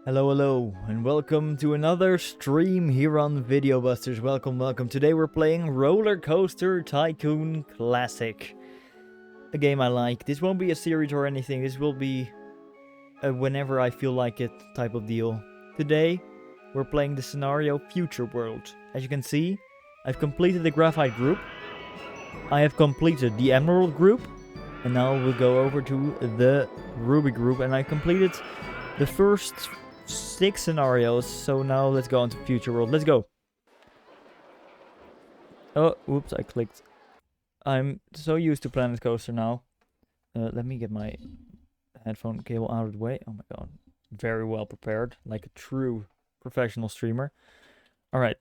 Hello, hello, and welcome to another stream here on Videobusters. Welcome, welcome. Today we're playing Rollercoaster Tycoon Classic. A game I like. This won't be a series or anything. This will be a whenever I feel like it type of deal. Today, we're playing the scenario Future World. As you can see, I've completed the Graphite group. I have completed the Emerald group. And now we'll go over to the Ruby group. And I completed the first 6 scenarios, so now let's go on to Future World. Let's go. Oh, oops, I clicked. I'm so used to Planet Coaster now. Let me get my headphone cable out of the way. Oh my god. Very well prepared, like a true professional streamer. Alright.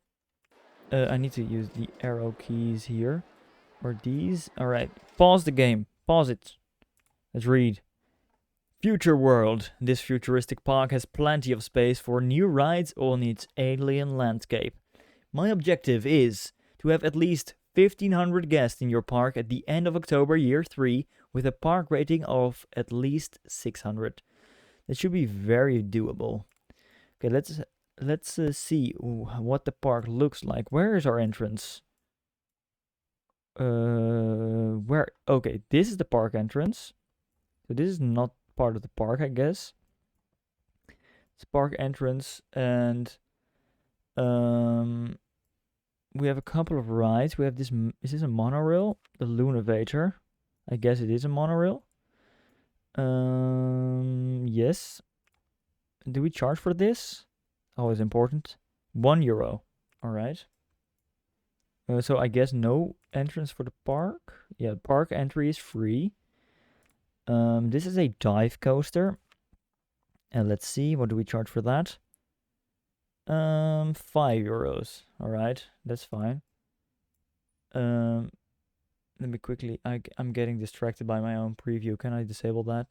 I need to use the arrow keys here. Or these. Alright. Pause the game. Pause it. Let's read. Future World. This futuristic park has plenty of space for new rides on its alien landscape. My objective is to have at least 1,500 guests in your park at the end of October year 3 with a park rating of at least 600. That should be very doable. Okay, let's see what the park looks like. Where is our entrance? Where? Okay, this is the park entrance. So this is not part of the park, I guess. It's park entrance, and we have a couple of rides. We have this. Is this a monorail? The Lunavator. I guess it is a monorail. Yes. Do we charge for this? Always important. €1. All right. So I guess no entrance for the park. Yeah, park entry is free. This is a dive coaster. And let's see, what do we charge for that? €5. Alright, that's fine. Let me quickly, I'm getting distracted by my own preview. Can I disable that?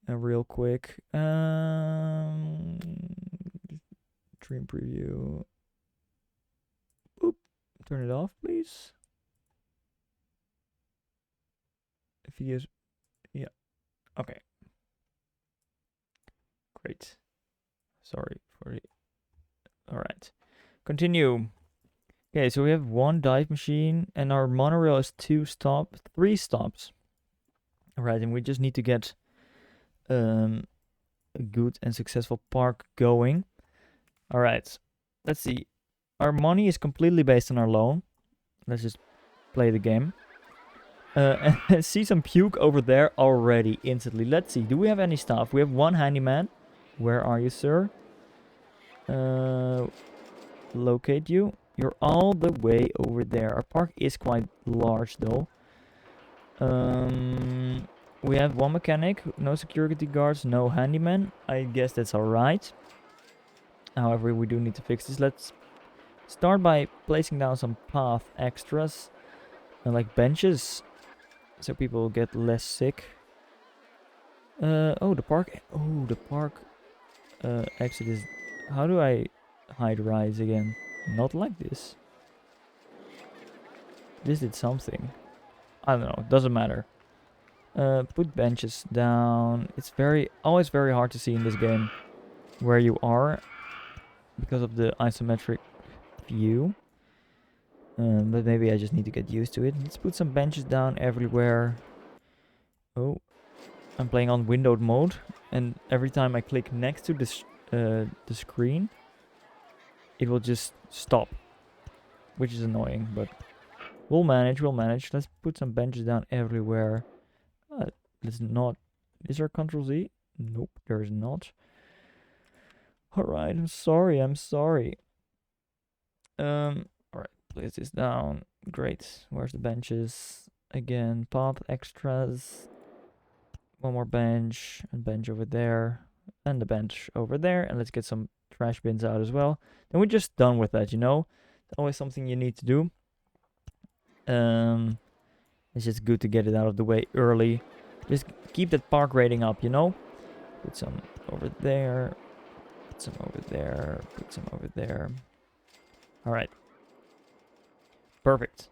Real quick. Dream preview. Boop. Turn it off, please. If you use, yeah. Okay. Great. Sorry for the... Alright. Continue. Okay, so we have 1 dive machine, and our monorail is 3 stops. Alright, and we just need to get a good and successful park going. Alright, let's see. Our money is completely based on our loan. Let's just play the game. I see some puke over there already, instantly. Let's see, do we have any staff? We have 1 handyman. Where are you, sir? Locate you. You're all the way over there. Our park is quite large, though. We have 1 mechanic, no security guards, no handyman. I guess that's alright. However, we do need to fix this. Let's start by placing down some path extras, like benches, so people get less sick. The park exit is... How do I hide rides again? Not like this. This did something. I don't know, doesn't matter. Put benches down. It's always very hard to see in this game where you are because of the isometric view. But maybe I just need to get used to it. Let's put some benches down everywhere. Oh, I'm playing on windowed mode, and every time I click next to this the screen, it will just stop, which is annoying, but we'll manage. Let's put some benches down everywhere. Let's not... Is there Control Z? Nope, there is not. Alright, I'm sorry. Alright, place this down. Great. Where's the benches? Again, path extras. 1 more bench, a bench over there, and a bench over there, and let's get some trash bins out as well. Then we're just done with that, you know? It's always something you need to do. It's just good to get it out of the way early. Just keep that park rating up, you know? Put some over there, put some over there, put some over there. Alright. Perfect.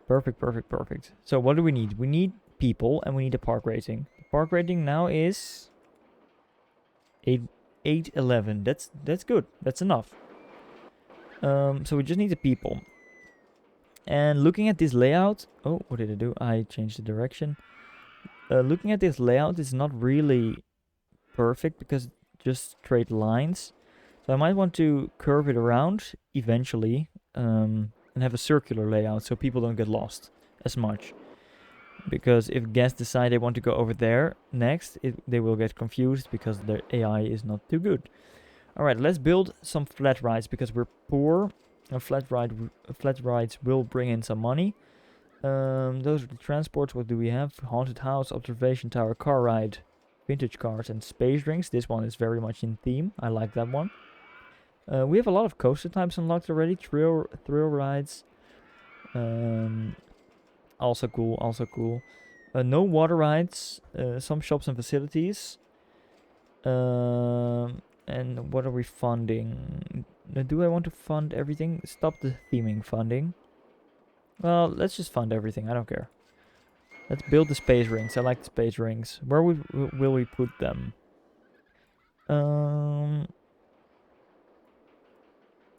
So what do we need? We need people, and we need a park rating. The park rating now is 811. That's good. That's enough. So we just need the people. And looking at this layout, oh, what did I do? I changed the direction. Looking at this layout is not really perfect because just straight lines. So I might want to curve it around eventually, and have a circular layout so people don't get lost as much. Because if guests decide they want to go over there next, they will get confused because their AI is not too good. Alright, let's build some flat rides because we're poor. Flat rides will bring in some money. Those are the transports. What do we have? Haunted house, observation tower, car ride, vintage cars, and space rings. This one is very much in theme. I like that one. We have a lot of coaster types unlocked already. Thrill rides. Also cool, also cool. No water rides. Some shops and facilities. And what are we funding? Do I want to fund everything? Stop the theming funding. Well, let's just fund everything. I don't care. Let's build the space rings. I like the space rings. Where will we put them?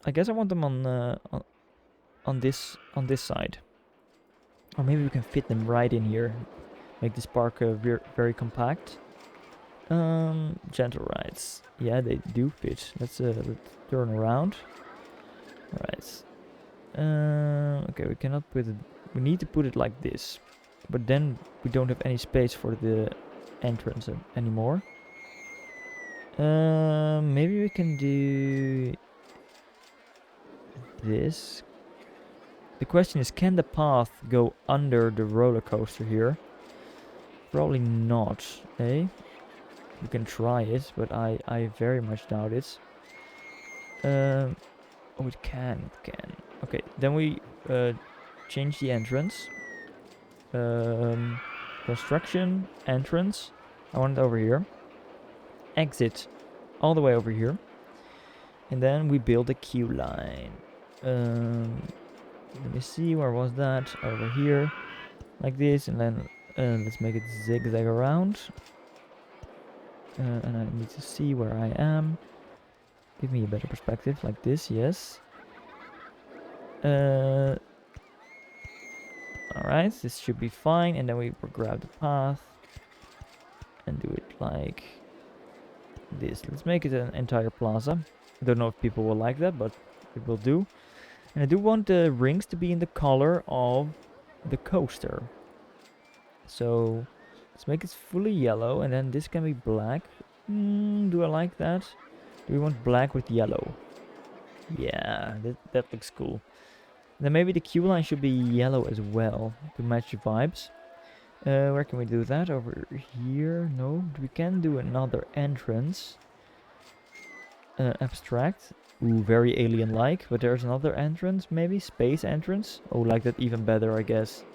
I guess I want them on this side. Or maybe we can fit them right in here. Make this park very compact. Gentle rides. Yeah, they do fit. Let's turn around. Alright. Okay, we cannot put it... We need to put it like this. But then we don't have any space for the entrance anymore. Maybe we can do... this. The question is, can the path go under the roller coaster here? Probably not, eh? You can try it, but I very much doubt it. Oh, it can. Okay, then we change the entrance. Construction, entrance. I want it over here. Exit, all the way over here. And then we build a queue line. Let me see, where was that? Over here. Like this, and then let's make it zigzag around. And I need to see where I am. Give me a better perspective, like this, yes. Alright, this should be fine. And then we grab the path and do it like this. Let's make it an entire plaza. I don't know if people will like that, but it will do. And I do want the rings to be in the color of the coaster. So let's make it fully yellow, and then this can be black. Do I like that? Do we want black with yellow? Yeah, that looks cool. Then maybe the queue line should be yellow as well to match the vibes. Where can we do that? Over here? No, we can do another entrance. Abstract. Ooh, very alien-like. But there's another entrance, maybe space entrance. Oh, like that even better, I guess.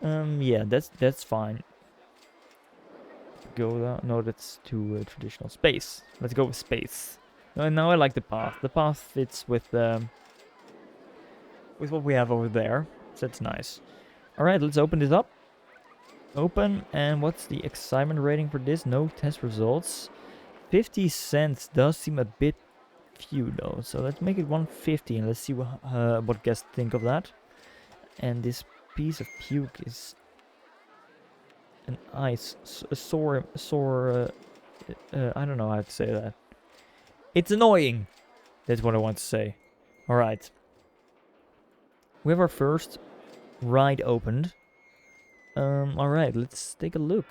Yeah, that's fine. Go down. No, that's too traditional. Space. Let's go with space. Now I like the path. The path fits with what we have over there. So that's nice. All right, let's open this up. Open. And what's the excitement rating for this? No test results. 50 cents does seem a bit few though. So let's make it 150 and let's see what guests think of that. And this piece of puke is an ice, a sore, I don't know how to say that. It's annoying. That's what I want to say. Alright. We have our first ride opened. Alright, let's take a look.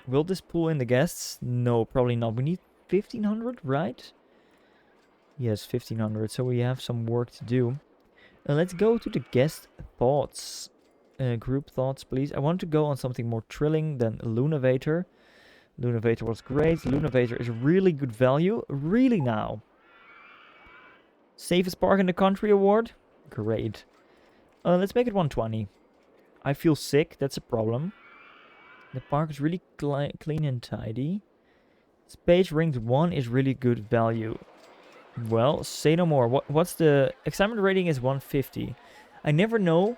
Will this pull in the guests? No, probably not. We need 1500, right? Yes, 1500. So we have some work to do. Let's go to the guest thoughts. Group thoughts, please. I want to go on something more thrilling than Lunavator. Lunavator was great. Lunavator is really good value. Really now. Safest park in the country award? Great. Let's make it 120. I feel sick. That's a problem. The park is really clean and tidy. Space Rings 1 is really good value. Well, say no more. What's the... Excitement rating is 150. I never know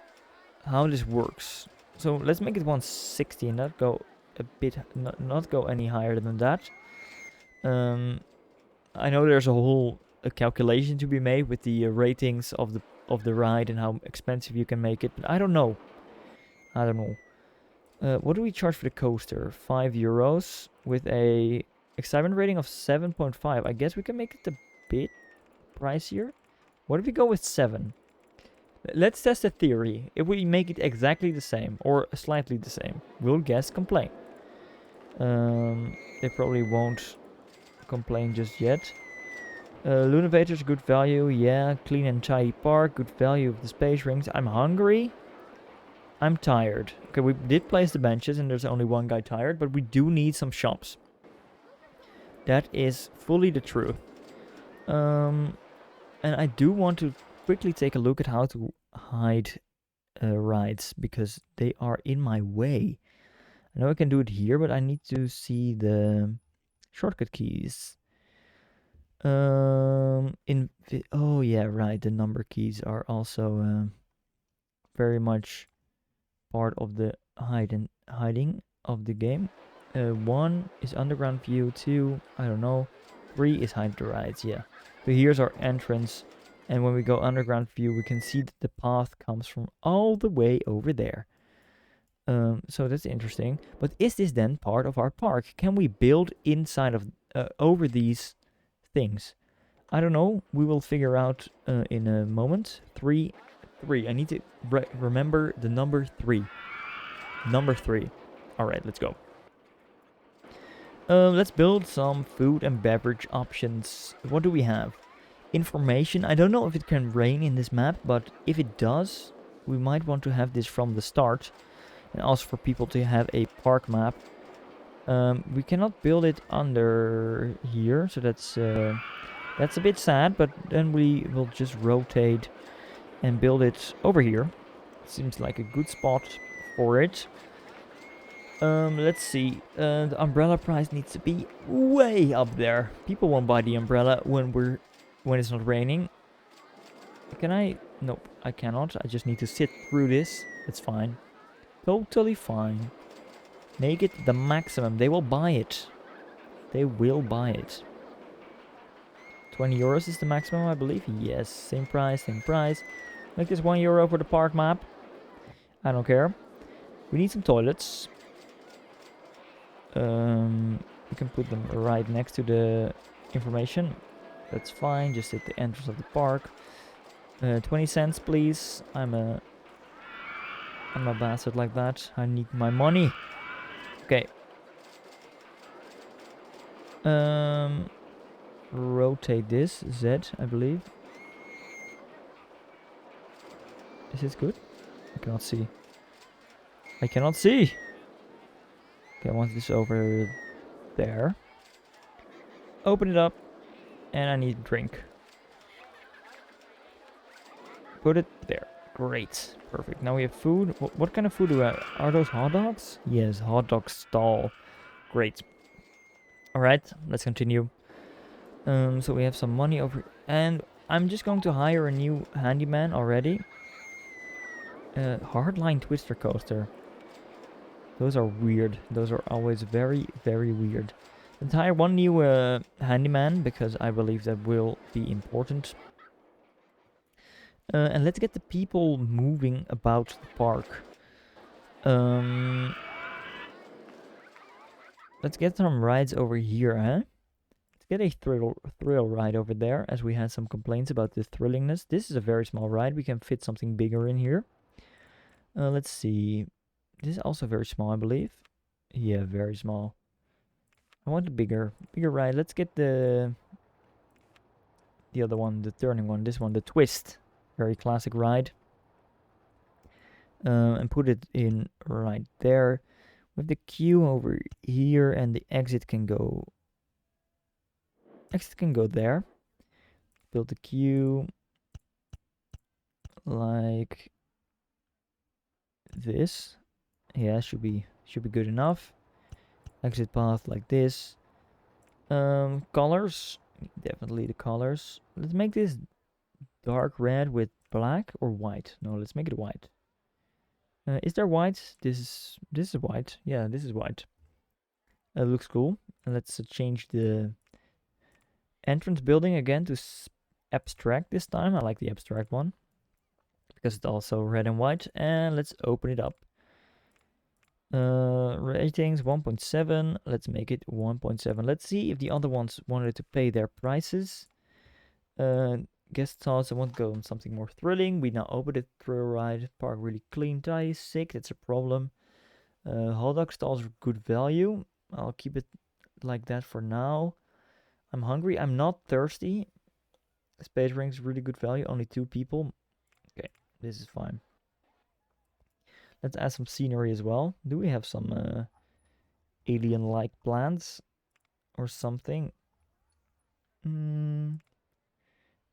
how this works. So let's make it 160 and not go a bit... Not go any higher than that. I know there's a whole calculation to be made with the ratings of the ride and how expensive you can make it, but I don't know. What do we charge for the coaster? €5 with a excitement rating of 7.5. I guess we can make it a bit pricier. What if we go with 7? Let's test a theory. If we make it exactly the same or slightly the same, will guests complain? They probably won't complain just yet. Lunavators, good value. Yeah, clean and tidy park, good value of the space rings. I'm hungry. I'm tired. Okay, we did place the benches and there's only one guy tired, but we do need some shops. That is fully the truth. And I do want to quickly take a look at how to hide rides because they are in my way. I know I can do it here, but I need to see the shortcut keys. Oh yeah, right. The number keys are also very much part of the hiding of the game. 1 is underground view. 2, I don't know. 3 is hide the rides. Yeah. So here's our entrance, and when we go underground view, we can see that the path comes from all the way over there. So that's interesting. But is this then part of our park? Can we build inside of over these things? I don't know. We will figure out in a moment. 3. I need to remember the number 3. Number 3. All right, let's go. Let's build some food and beverage options. What do we have? Information. I don't know if it can rain in this map, but if it does, we might want to have this from the start. And also for people to have a park map. We cannot build it under here, so that's a bit sad, but then we will just rotate and build it over here. Seems like a good spot for it. Let's see. The umbrella price needs to be way up there. People won't buy the umbrella when it's not raining. Can I? Nope, I cannot. I just need to sit through this. It's fine. Totally fine. Make it the maximum. They will buy it. They will buy it. €20 is the maximum, I believe. Yes, same price. Make this €1 for the park map. I don't care. We need some toilets. We can put them right next to the information. That's fine. Just at the entrance of the park. 20 cents, please. I'm a bastard like that. I need my money. Okay. Rotate this. Z, I believe. Is this good? I cannot see. Okay, I want this over there. Open it up. And I need a drink. Put it there. Great. Perfect. Now we have food. What kind of food do we have? Are those hot dogs? Yes, hot dog stall. Great. Alright, let's continue. So we have some money over... And I'm just going to hire a new handyman already. Hardline twister coaster. Those are weird. Those are always very, very weird. Let's hire one new handyman because I believe that will be important. And let's get the people moving about the park. Let's get some rides over here, huh? Let's get a thrill ride over there, as we had some complaints about the thrillingness. This is a very small ride. We can fit something bigger in here. Let's see. This is also very small, I believe. Yeah, very small. I want a bigger ride. Let's get the other one, the turning one. This one, the twist. Very classic ride. And put it in right there. With the queue over here, and the exit can go there. Build the queue like this. Yeah, should be good enough. Exit path like this. Colors, definitely the colors. Let's make this dark red with black or white. No, let's make it white. Is there white? This is white. Yeah, this is white. It looks cool. And let's change the entrance building again to abstract this time. I like the abstract one because it's also red and white. And let's open it up. Ratings 1.7. Let's make it 1.7. Let's see if the other ones wanted to pay their prices. Guest thoughts, I want to go on something more thrilling. We now open it through a ride. Park really clean, tidy, sick. That's a problem. Hot dog stalls are good value. I'll keep it like that for now. I'm hungry. I'm not thirsty. Space rings really good value. Only 2 people. Okay, this is fine. Let's add some scenery as well. Do we have some alien-like plants or something?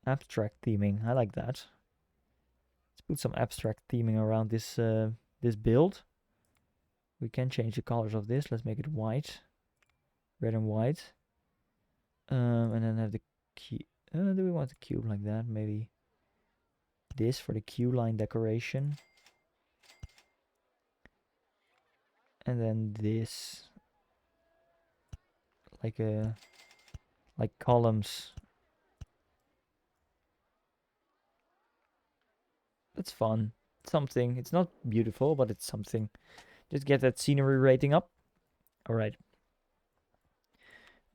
Abstract theming. I like that. Let's put some abstract theming around this this build. We can change the colors of this. Let's make it white, red and white. And then have the key. Do we want the cube like that? Maybe this for the queue line decoration. And then this, like columns. That's fun. Something. It's not beautiful, but it's something. Just get that scenery rating up. All right.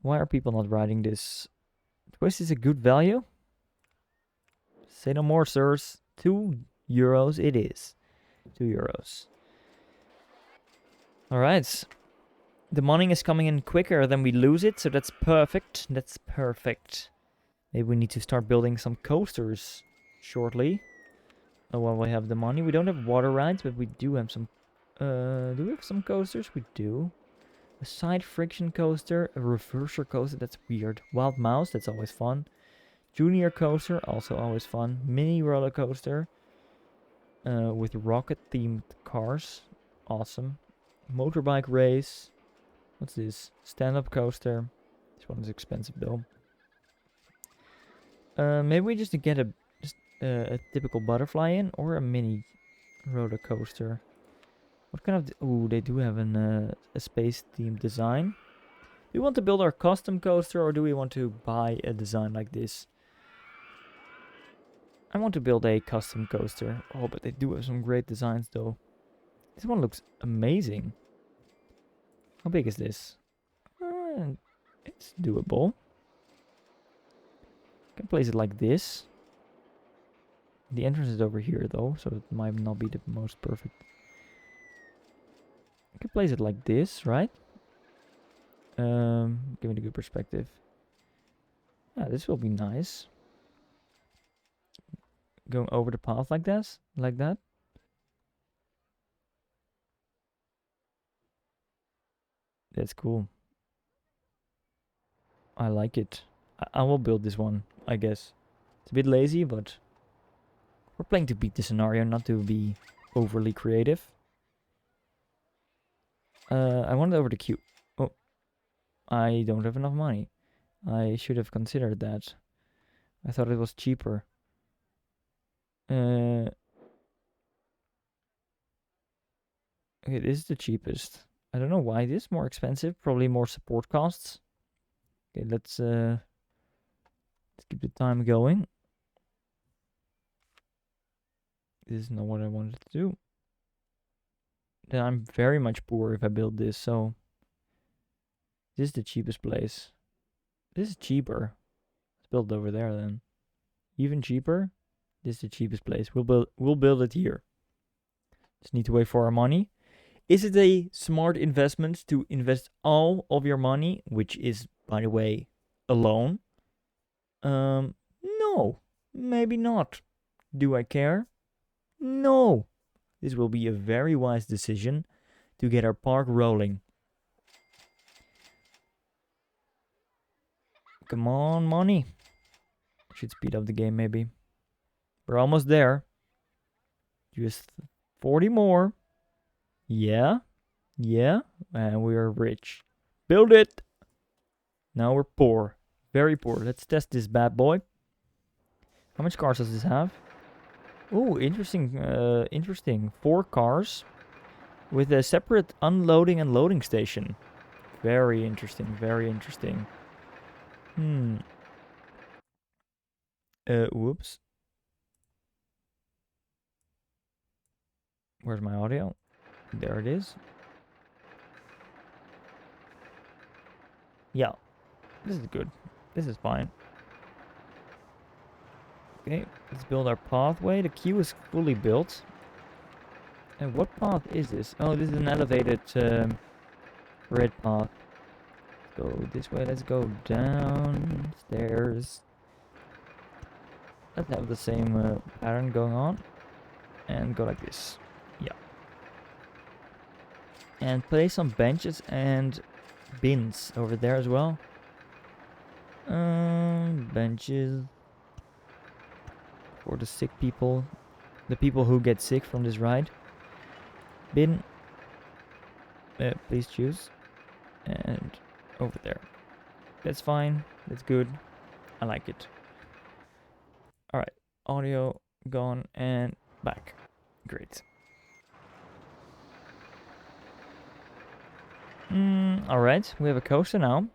Why are people not riding this? Because it's a good value. Say no more, sirs. €2 it is. €2. All right. The money is coming in quicker than we lose it, so that's perfect. That's perfect. Maybe we need to start building some coasters shortly. Oh, well, we have the money. We don't have water rides, but we do have some... do we have some coasters? We do. A side friction coaster. A reverser coaster. That's weird. Wild Mouse. That's always fun. Junior coaster. Also always fun. Mini roller coaster. With rocket-themed cars. Awesome. Motorbike race. What's this? Stand-up coaster. This one is expensive, though. Maybe we just get a typical butterfly in, or a mini roller coaster. What kind of... Ooh, they do have a space-themed design. Do we want to build our custom coaster, or do we want to buy a design like this? I want to build a custom coaster. Oh, but they do have some great designs, though. This one looks amazing. How big is this? It's doable. Can place it like this. The entrance is over here, though, so it might not be the most perfect. I can place it like this, right? Give it a good perspective. Yeah, this will be nice. Going over the path like this, like that. That's cool. I like it. I will build this one, I guess. It's a bit lazy, but we're playing to beat the scenario, not to be overly creative. I wanted over the queue. Oh, I don't have enough money. I should have considered that. I thought it was cheaper. Okay, this is the cheapest. I don't know why this is more expensive. Probably more support costs. Okay, let's keep the time going. This is not what I wanted to do. Then I'm very much poor if I build this, so this is the cheapest place. This is cheaper. Let's build it over there then. Even cheaper. This is the cheapest place. We'll build it here. Just need to wait for our money. Is it a smart investment to invest all of your money, which is, by the way, a loan? No, maybe not. Do I care? No. This will be a very wise decision to get our park rolling. Come on, money. Should speed up the game, maybe. We're almost there. Just 40 more. Yeah. Yeah. And we are rich. Build it. Now we're poor. Very poor. Let's test this bad boy. How much cars does this have? Oh, interesting. Interesting. 4 cars with a separate unloading and loading station. Very interesting. Very interesting. Whoops. Where's my audio? There it is. Yeah, this is good. This is fine. Okay, let's build our pathway. The queue is fully built. And what path is this? Oh, this is an elevated red path. Let's go this way. Let's go downstairs. Let's have the same pattern going on. And go like this. Yeah. And place some benches and bins over there as well. Benches for the sick people. The people who get sick from this ride. Bin. Please choose. And over there. That's fine. That's good. I like it. Alright. Audio gone and back. Great. Alright. We have a coaster now.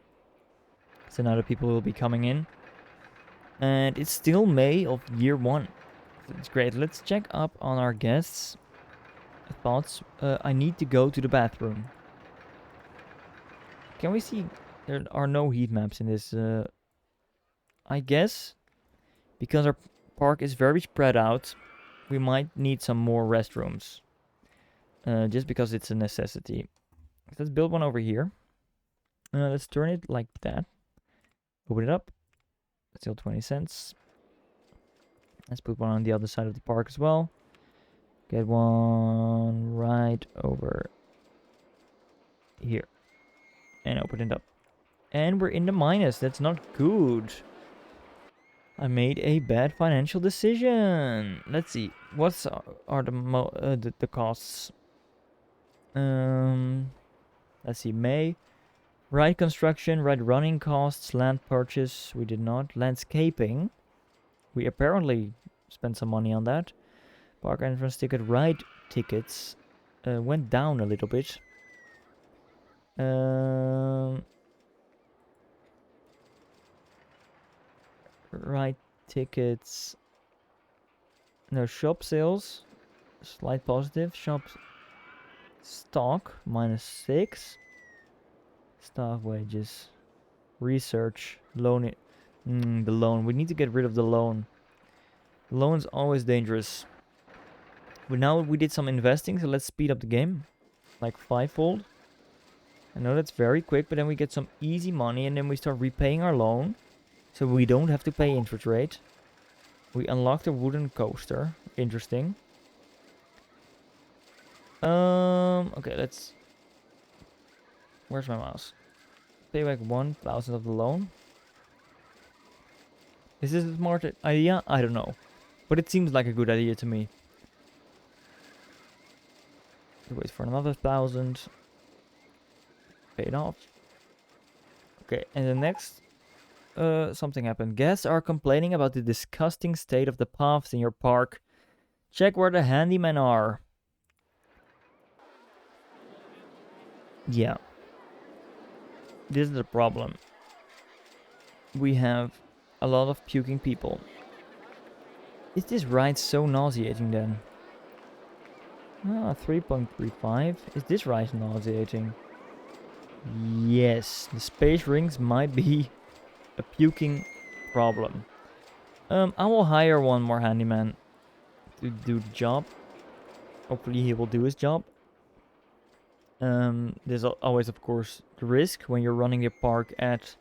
So now the people will be coming in. And it's still May of year 1. It's great. Let's check up on our guests' thoughts. I need to go to the bathroom. Can we see? There are no heat maps in this. I guess because our park is very spread out, we might need some more restrooms. Just because it's a necessity. Let's build one over here. Let's turn it like that. Open it up. Still 20 cents. Let's put one on the other side of the park as well. Get one right over here. And open it up. And we're in the minus. That's not good. I made a bad financial decision. Let's see. What's are the costs? Let's see. May. Ride construction, ride running costs, land purchase. We did not. Landscaping. We apparently spent some money on that. Park entrance ticket, ride tickets went down a little bit. Ride tickets. No, shop sales. Slight positive. Shop stock -6. Staff wages. Research. Loan. The loan. We need to get rid of the loan. The loan's always dangerous. But now we did some investing, so let's speed up the game. Like 5-fold. I know that's very quick, but then we get some easy money and then we start repaying our loan. So we don't have to pay interest rate. We unlocked a wooden coaster. Interesting. Okay, let's... Where's my mouse? Pay back 1,000 of the loan. Is this a smart idea? I don't know. But it seems like a good idea to me. Wait for another 1,000. Pay it off. Okay, and the next... something happened. Guests are complaining about the disgusting state of the paths in your park. Check where the handymen are. Yeah. This is the problem. We have a lot of puking people. Is this ride so nauseating then? 3.35. Is this ride nauseating? Yes. The space rings might be a puking problem. I will hire one more handyman to do the job. Hopefully he will do his job. There's always, of course, the risk when you're running your park at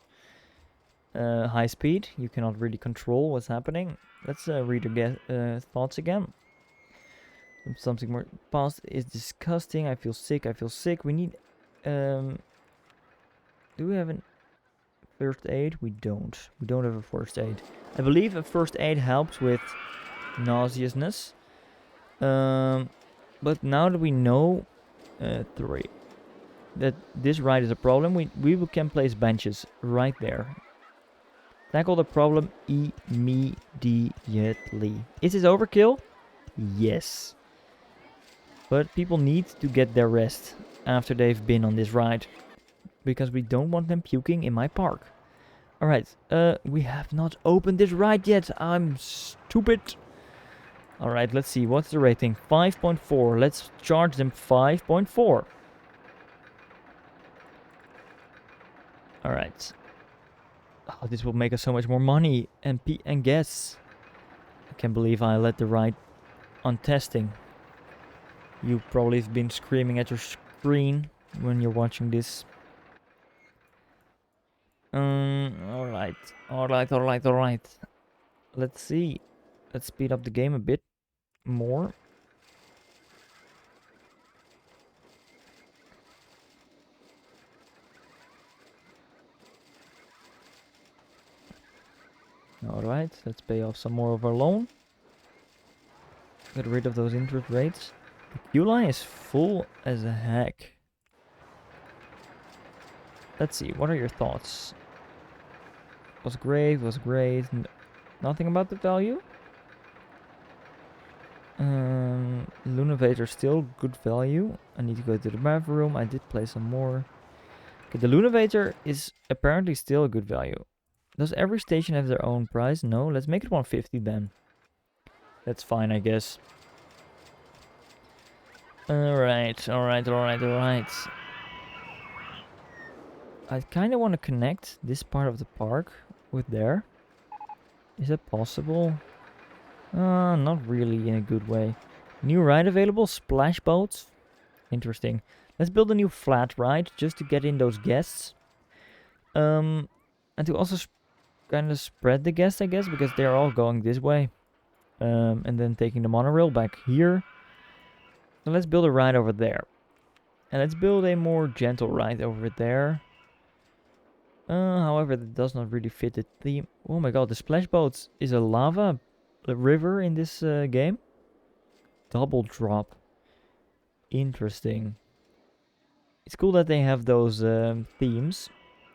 high speed. You cannot really control what's happening. Let's read the thoughts again. Something more. Past is disgusting. I feel sick. I feel sick. We need... do we have a first aid? We don't. We don't have a first aid. I believe a first aid helps with nauseousness. But now that we know... 3. That this ride is a problem, we can place benches right there. Tackle the problem immediately. Is this overkill? Yes. But people need to get their rest after they've been on this ride. Because we don't want them puking in my park. Alright, we have not opened this ride yet. I'm stupid. Alright, let's see. What's the rating? 5.4. Let's charge them 5.4. Alright. Oh, this will make us so much more money and gas. I can't believe I let the ride on testing. You probably have been screaming at your screen when you're watching this. Alright. Let's see. Let's speed up the game a bit more. Alright, let's pay off some more of our loan. Get rid of those interest rates. The queue line is full as a heck. Let's see, what are your thoughts? Was great. Nothing about the value? Lunavator still good value. I need to go to the bathroom. I did play some more. Okay, the Lunavator is apparently still a good value. Does every station have their own price? No, let's make it 150 then. That's fine, I guess. Alright. I kind of want to connect this part of the park with there. Is that possible? Not really in a good way. New ride available, splash boats. Interesting. Let's build a new flat ride just to get in those guests. And to also kind of spread the guests, I guess, because they're all going this way. And then taking the monorail back here. So let's build a ride over there. And let's build a more gentle ride over there. However, that does not really fit the theme. Oh my god, the splash boats is a lava river in this game. Double drop. Interesting. It's cool that they have those themes.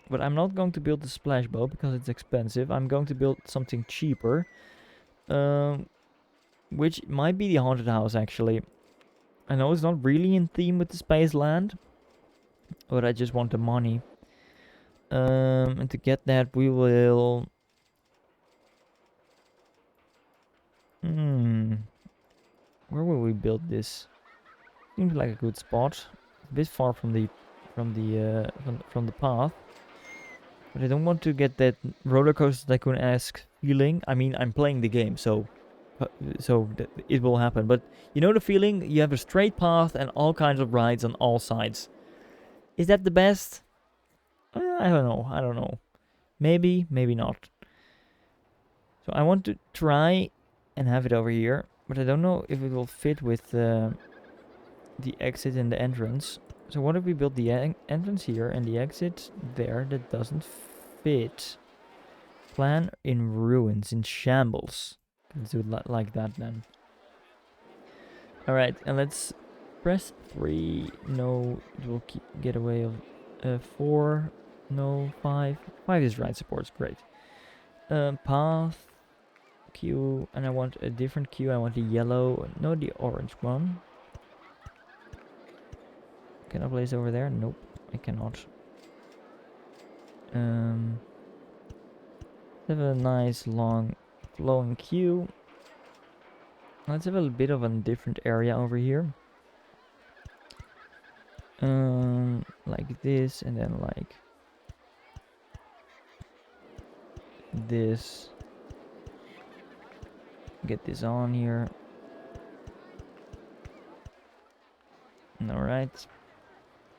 But I'm not going to build the splash boat because it's expensive. I'm going to build something cheaper. Which might be the haunted house, actually. I know it's not really in theme with the Space Land. But I just want the money. And to get that, we will... Where will we build this? Seems like a good spot. A bit far from the path. But I don't want to get that Rollercoaster Tycoon-esque feeling. I mean, I'm playing the game, so it will happen. But you know the feeling? You have a straight path and all kinds of rides on all sides. Is that the best? I don't know. Maybe not. So I want to try and have it over here. But I don't know if it will fit with the exit and the entrance. So what if we build the entrance here and the exit there? That doesn't fit. Plan in ruins, in shambles. Let's do it like that then. Alright, and let's press 3. No, it will get away of 4. No, 5. 5 is ride supports, great. Path. Queue, and I want a different queue. I want the yellow, no, the orange one. Can I place over there? Nope, I cannot. Have a nice long flowing queue. Let's have a bit of a different area over here. Like this, and then like this. Get this on here. Alright.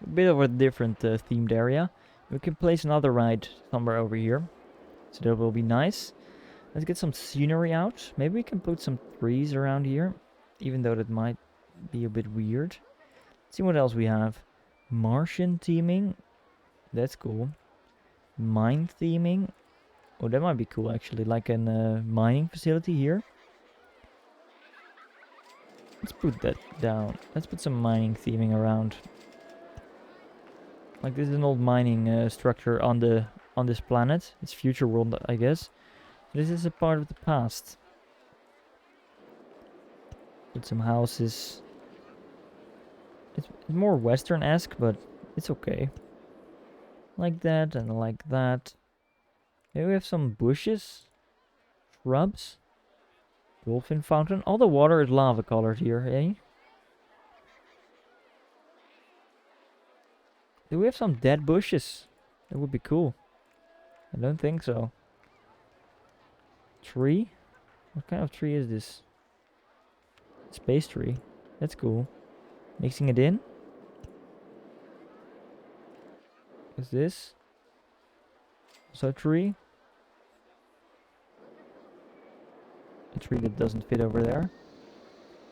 A bit of a different themed area. We can place another ride somewhere over here. So that will be nice. Let's get some scenery out. Maybe we can put some trees around here. Even though that might be a bit weird. Let's see what else we have. Martian theming. That's cool. Mine theming. Oh, that might be cool actually. Like a mining facility here. Let's put that down. Let's put some mining theming around. Like this is an old mining structure on this planet. It's future world, I guess. This is a part of the past. Put some houses. It's more Western-esque, but it's okay. Like that and like that. Here we have some bushes, shrubs, dolphin fountain. All the water is lava colored here, eh? Do we have some dead bushes? That would be cool. I don't think so. Tree? What kind of tree is this? Space tree. That's cool. Mixing it in. What's this? Also a tree. A tree that doesn't fit over there.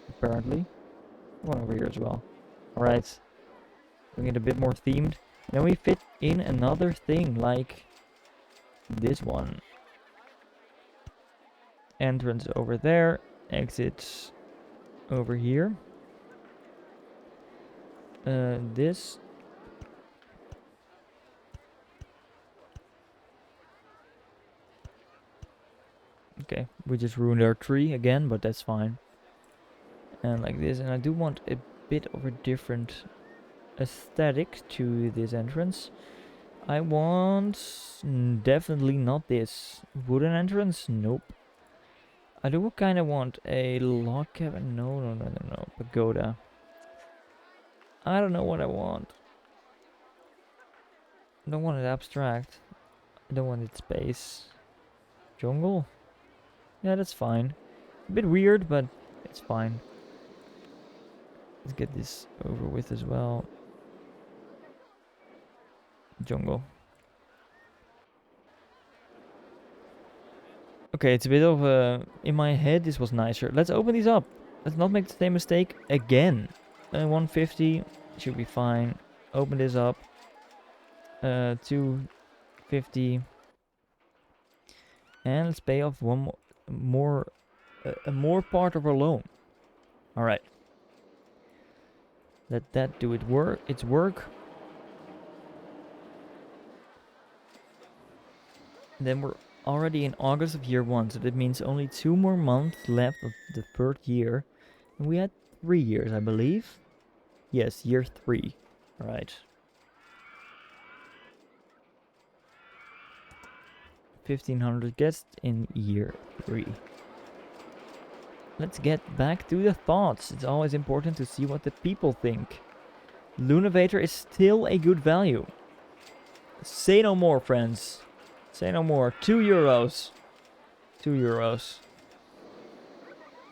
Apparently. One over here as well. Alright. Doing it a bit more themed. Then we fit in another thing like this one. Entrance over there. Exits over here. This. Okay, we just ruined our tree again, but that's fine. And like this, and I do want a bit of a different aesthetic to this entrance. I want definitely not this wooden entrance. Nope. I do kind of want a log cabin. No. Pagoda. I don't know what I want. I don't want it abstract. I don't want it space. Jungle? Yeah, that's fine. A bit weird, but it's fine. Let's get this over with as well. Jungle. Okay, it's a bit of a... In my head, this was nicer. Let's open these up. Let's not make the same mistake again. 150 should be fine. Open this up. 250. And let's pay off one more part of our loan. Alright. Let that do its work. Then we're already in August of year 1, so that means only 2 more months left of the 3rd year. And we had 3 years, I believe. Yes, year 3. Alright. 1,500 guests in year 3. Let's get back to the thoughts. It's always important to see what the people think. Lunavator is still a good value. Say no more, friends. Say no more. 2 euros. 2 euros.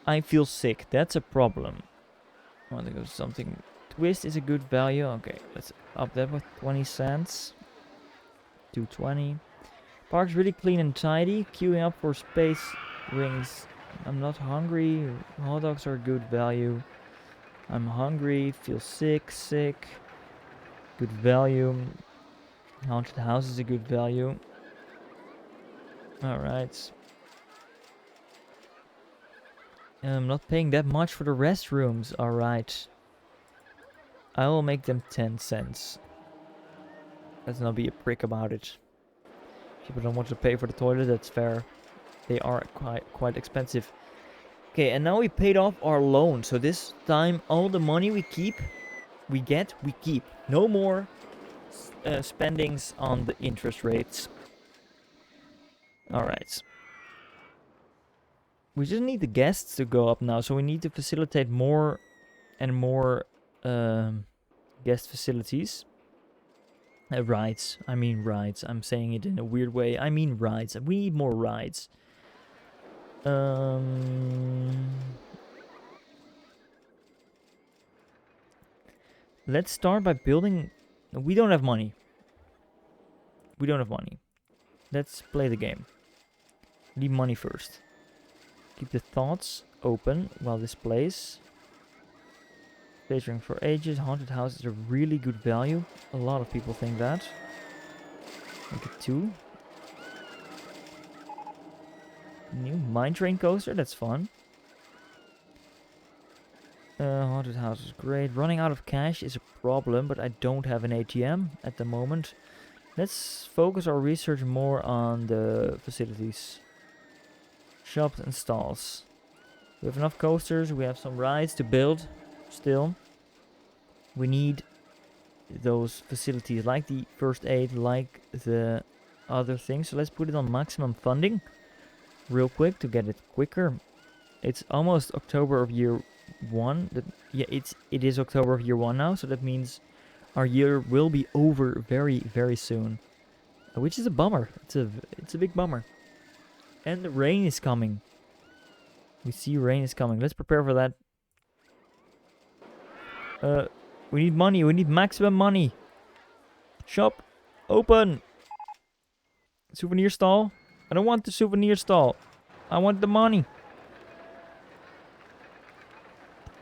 I feel sick. That's a problem. I want to go something. Twist is a good value. Okay, let's up that with 20 cents. 220. Park's really clean and tidy. Queuing up for space rings. I'm not hungry. Hot dogs are a good value. I'm hungry. Feel sick. Good value. Haunted house is a good value. Alright. I'm not paying that much for the restrooms. Alright. I will make them 10 cents. Let's not be a prick about it. People don't want to pay for the toilet, that's fair. They are quite expensive. Okay, and now we paid off our loan. So this time, all the money we keep. No more spendings on the interest rates. Alright. We just need the guests to go up now. So we need to facilitate more and more guest facilities. Rides. I mean rides. I'm saying it in a weird way. I mean rides. We need more rides. Let's start by building... We don't have money. Let's play the game. We need money first. Keep the thoughts open while this plays. Catering for ages. Haunted house is a really good value. A lot of people think that. Make it 2. New mine train coaster. That's fun. Haunted house is great. Running out of cash is a problem, but I don't have an ATM at the moment. Let's focus our research more on the facilities. Shops and stalls. We have enough coasters. We have some rides to build. Still, we need those facilities like the first aid, like the other things. So let's put it on maximum funding real quick to get it quicker. It's almost October of year 1. Yeah, it is October of year 1 now, so that means our year will be over very, very soon. Which is a bummer. It's a big bummer. And the rain is coming. We see rain is coming. Let's prepare for that. We need money. We need maximum money. Shop. Open. Souvenir stall. I don't want the souvenir stall. I want the money.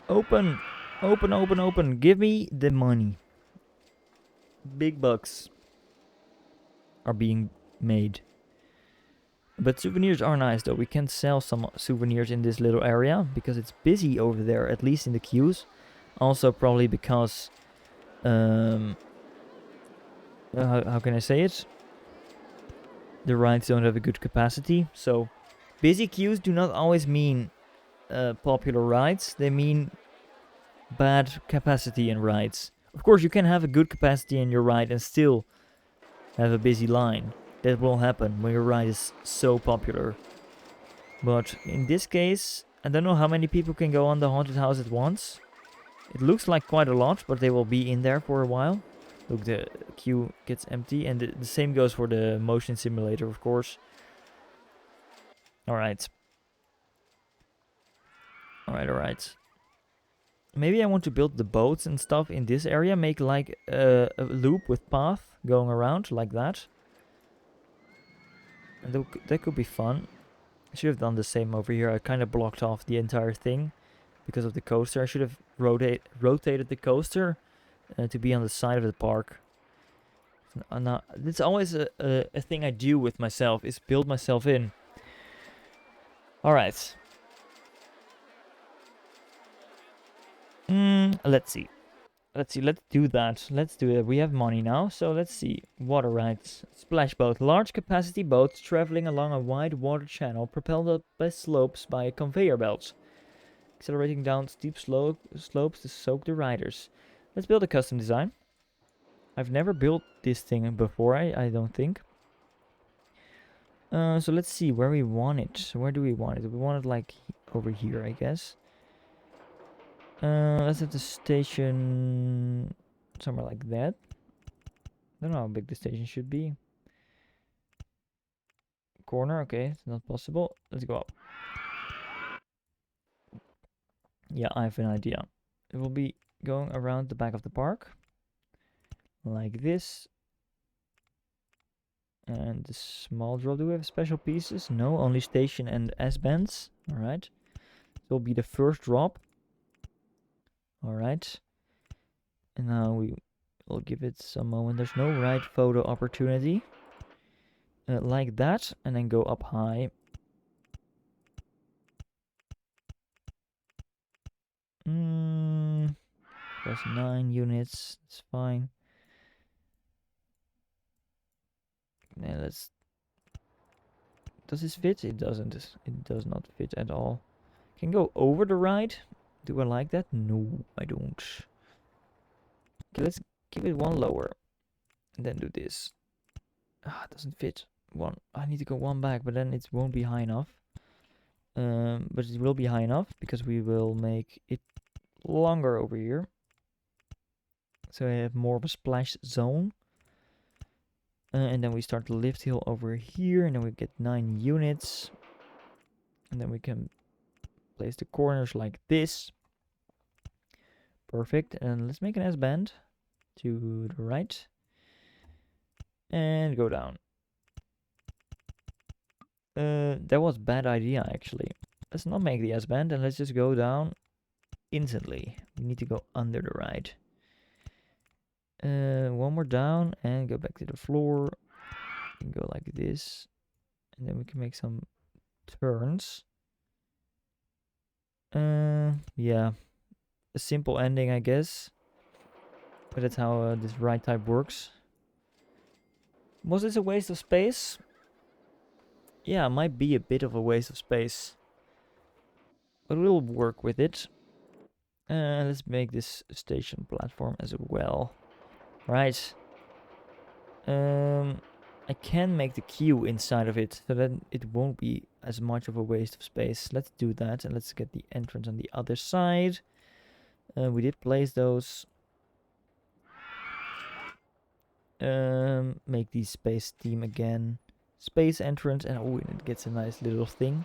Open. Open, open, open. Give me the money. Big bucks are being made. But souvenirs are nice though. We can sell some souvenirs in this little area because it's busy over there, at least in the queues. Also probably because how can I say it? The rides don't have a good capacity. So busy queues do not always mean popular rides. They mean bad capacity in rides. Of course, you can have a good capacity in your ride and still have a busy line. That will happen when your ride is so popular. But in this case, I don't know how many people can go on the haunted house at once. It looks like quite a lot, but they will be in there for a while. Look, the queue gets empty, and the same goes for the motion simulator, of course. Alright. Alright. Maybe I want to build the boats and stuff in this area. Make like a loop with path going around, like that. And that could be fun. I should have done the same over here. I kind of blocked off the entire thing because of the coaster. I should have rotated the coaster to be on the side of the park. Now, it's always a thing I do with myself, is build myself in. Alright. Let's see. Let's do that. Let's do it. We have money now, so let's see. Water rides. Splash boat. Large capacity boat traveling along a wide water channel propelled up by slopes by a conveyor belt. Accelerating down steep slopes to soak the riders. Let's build a custom design. I've never built this thing before, I don't think. So let's see where we want it. Where do we want it? We want it like over here, I guess. Let's have the station somewhere like that. I don't know how big the station should be. Corner, okay, it's not possible. Let's go up. Yeah, I have an idea. It will be going around the back of the park. Like this. And the small drop. Do we have special pieces? No, only station and S-bands. Alright. This will be the first drop. Alright. And now we will give it some moment. There's no right photo opportunity. Like that. And then go up high. Plus 9 units. It's fine. Now let's... Does this fit? It doesn't. It does not fit at all. Can go over the ride. Do I like that? No, I don't. Okay, let's give it one lower. And then do this. Ah, it doesn't fit. One. I need to go one back, but then it won't be high enough. But it will be high enough because we will make it longer over here. So I have more of a splash zone. And then we start the lift hill over here, and then we get 9 units. And then we can place the corners like this. Perfect. And let's make an S-band to the right. And go down. That was a bad idea, actually. Let's not make the S-band, and let's just go down instantly. We need to go under the ride. One more down, and go back to the floor. And go like this. And then we can make some turns. Yeah. A simple ending, I guess. But that's how this ride type works. Was this a waste of space? Yeah, it might be a bit of a waste of space. But we'll work with it. Let's make this station platform as well. Right. I can make the queue inside of it, so then it won't be as much of a waste of space. Let's do that, and let's get the entrance on the other side. We did place those. Make these space theme again. Space entrance, and oh, it gets a nice little thing.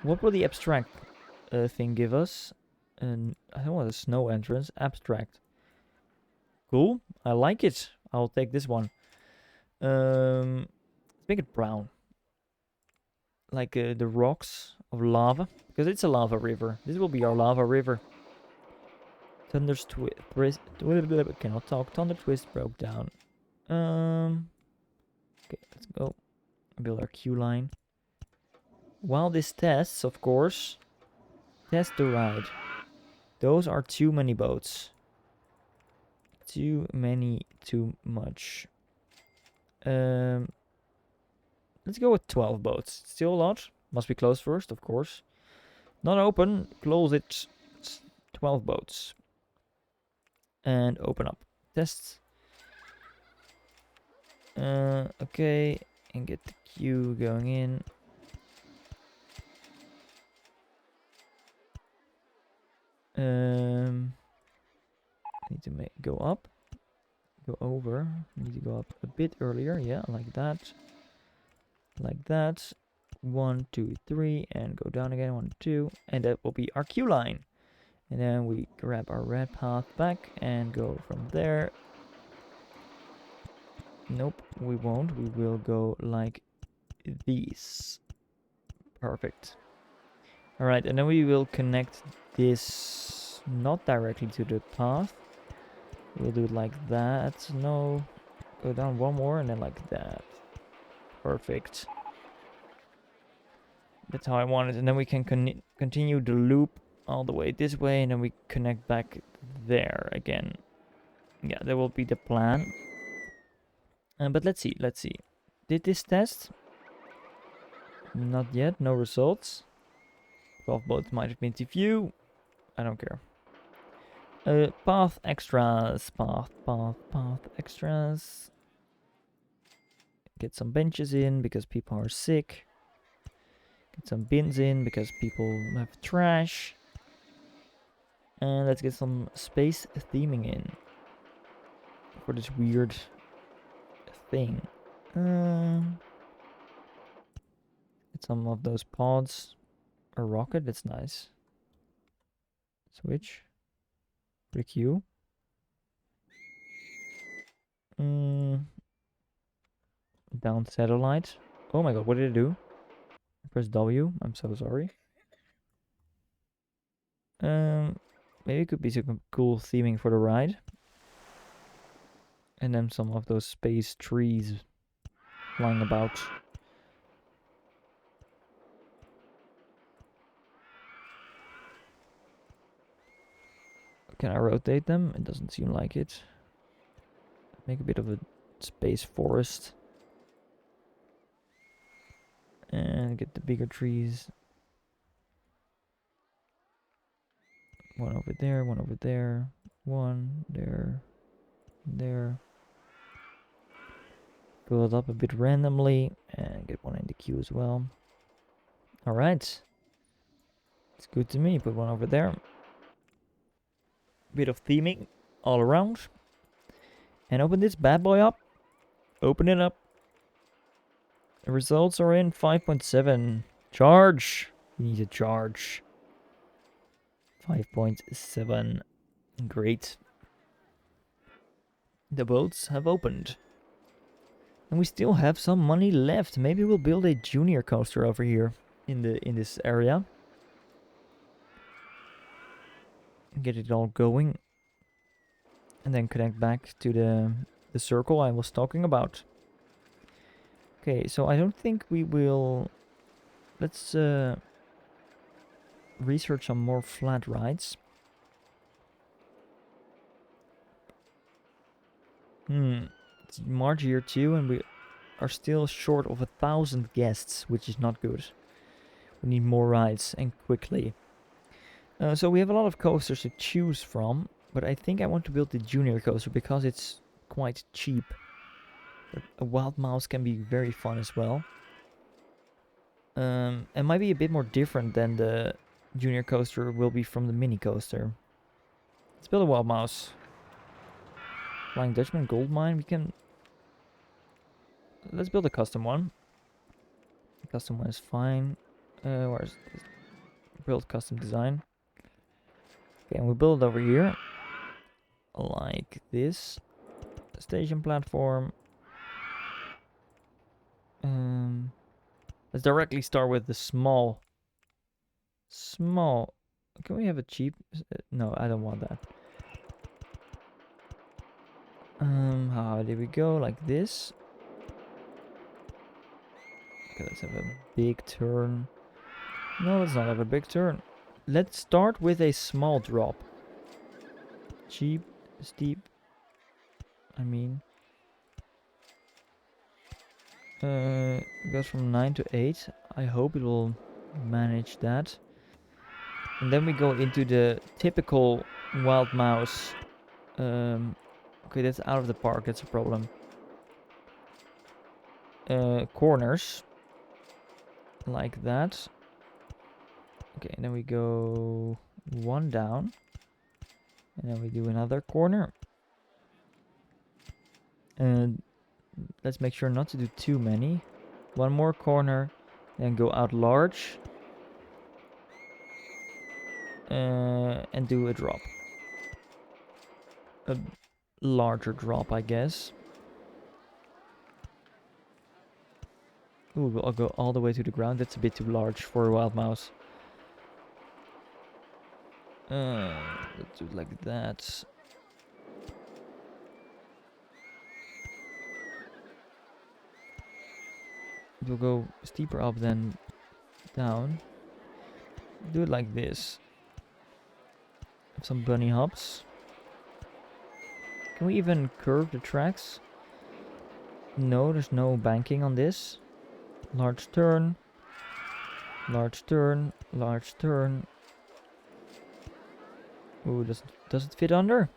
What will the abstract thing give us? And I don't want a snow entrance. Abstract. Cool. I like it. I'll take this one. Let's make it brown. Like the rocks of lava. Because it's a lava river. This will be our lava river. Thunder's twist. Cannot talk. Thunder twist broke down. Okay, let's go. Build our queue line. While this tests, of course. Test the ride. Those are too many boats. Too much. Let's go with 12 boats. Still a lot. Must be closed first, of course. Not open. Close it. It's 12 boats. And open up. Test. Okay. And get the queue going in. Need to go up. Go over. Need to go up a bit earlier. Yeah, like that. Like that. 1, 2, 3. And go down again. 1, 2. And that will be our queue line. And then we grab our red path back and go from there. Nope, we won't. We will go like these. Perfect. Alright, and then we will connect this not directly to the path. We'll do it like that. No. Go down one more and then like that. Perfect. That's how I want it. And then we can continue the loop all the way this way. And then we connect back there again. Yeah, that will be the plan. But let's see. Did this test? Not yet. No results. 12 boats might have been too few. I don't care. Path extras. Path extras. Get some benches in because people are sick. Get some bins in because people have trash. And let's get some space theming in. For this weird thing. Get some of those pods. A rocket, that's nice. Switch. For the queue. Down satellite. Oh my god, what did it do? Press W. I'm so sorry. Maybe it could be some cool theming for the ride. And then some of those space trees lying about. Can I rotate them? It doesn't seem like it. Make a bit of a space forest. And get the bigger trees. One over there, one over there. One there. There. Fill it up a bit randomly. And get one in the queue as well. Alright. It's good to me. Put one over there. Bit of theming all around. And open this bad boy up. Open it up. The results are in 5.7. Charge. We need to charge. 5.7. Great. The boats have opened. And we still have some money left. Maybe we'll build a junior coaster over here in this area. Get it all going. And then connect back to the circle I was talking about. Okay, so I don't think we will... Let's research some more flat rides. It's March year 2 and we are still short of 1,000 guests, which is not good. We need more rides and quickly. So we have a lot of coasters to choose from, but I think I want to build the junior coaster because it's quite cheap. But a wild mouse can be very fun as well. It might be a bit more different than the junior coaster will be from the mini coaster. Let's build a wild mouse. Flying Dutchman, gold mine. We can. Let's build a custom one. Custom one is fine. Where's this? Build custom design. Okay, and we build it over here. Like this. Station platform. Let's directly start with the small. Small. Can we have a cheap? No, I don't want that. How did we go? Like this. Okay, let's have a big turn. No, let's not have a big turn. Let's start with a small drop. Cheap, steep. I mean. Goes from 9 to 8. I hope it will manage that. And then we go into the typical wild mouse. Okay, that's out of the park. That's a problem. Corners. Like that. Okay, and then we go one down. And then we do another corner. And let's make sure not to do too many. One more corner. Then go out large. And do a drop. A larger drop, I guess. Ooh, I'll go all the way to the ground. That's a bit too large for a wild mouse. Let's do it like that. We'll go steeper up than down. Do it like this. Have some bunny hops. Can we even curve the tracks? No, there's no banking on this. Large turn. Large turn. Large turn. Ooh, does it fit under?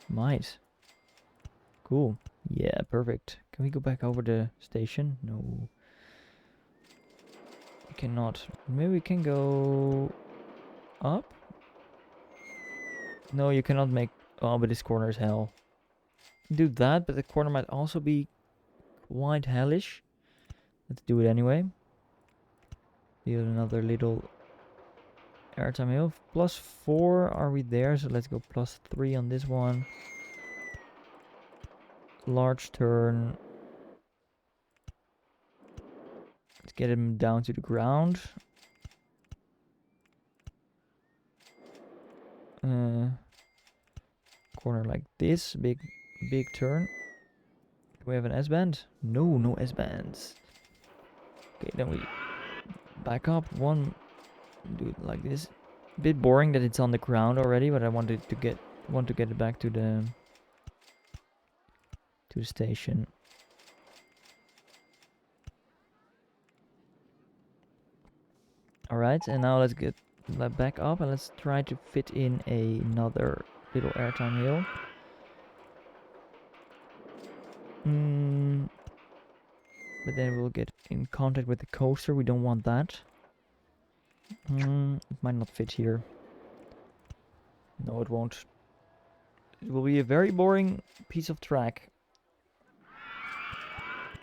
Might. Cool. Yeah, perfect. Can we go back over the station? No. We cannot. Maybe we can go up? No, you cannot make... Oh, but this corner is hell. Do that, but the corner might also be quite hellish. Let's do it anyway. Do another little airtime hill. +4, are we there? So let's go +3 on this one. Large turn. Let's get him down to the ground. Corner like this. Big turn. Do we have an S-band? No, no S-bands. Okay, then we back up one. Do it like this. Bit boring that it's on the ground already, but I want to get it back to the station. Alright, and now let's get back up and let's try to fit in another little airtime hill. But then we'll get in contact with the coaster. We don't want that. It might not fit here. No, it won't. It will be a very boring piece of track.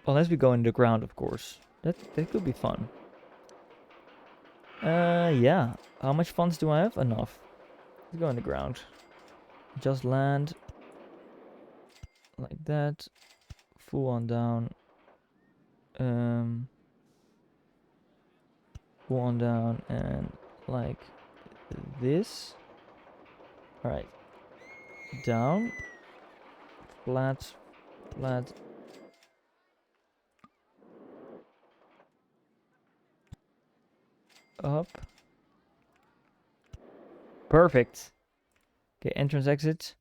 Unless we go in the ground, of course. That could be fun. Yeah. How much funds do I have? Enough. Let's go in the ground. Just land. Like that. Full on down. Full on down and like this. Alright. Down. Flat. Flat. Up. Perfect. Okay, entrance, exit.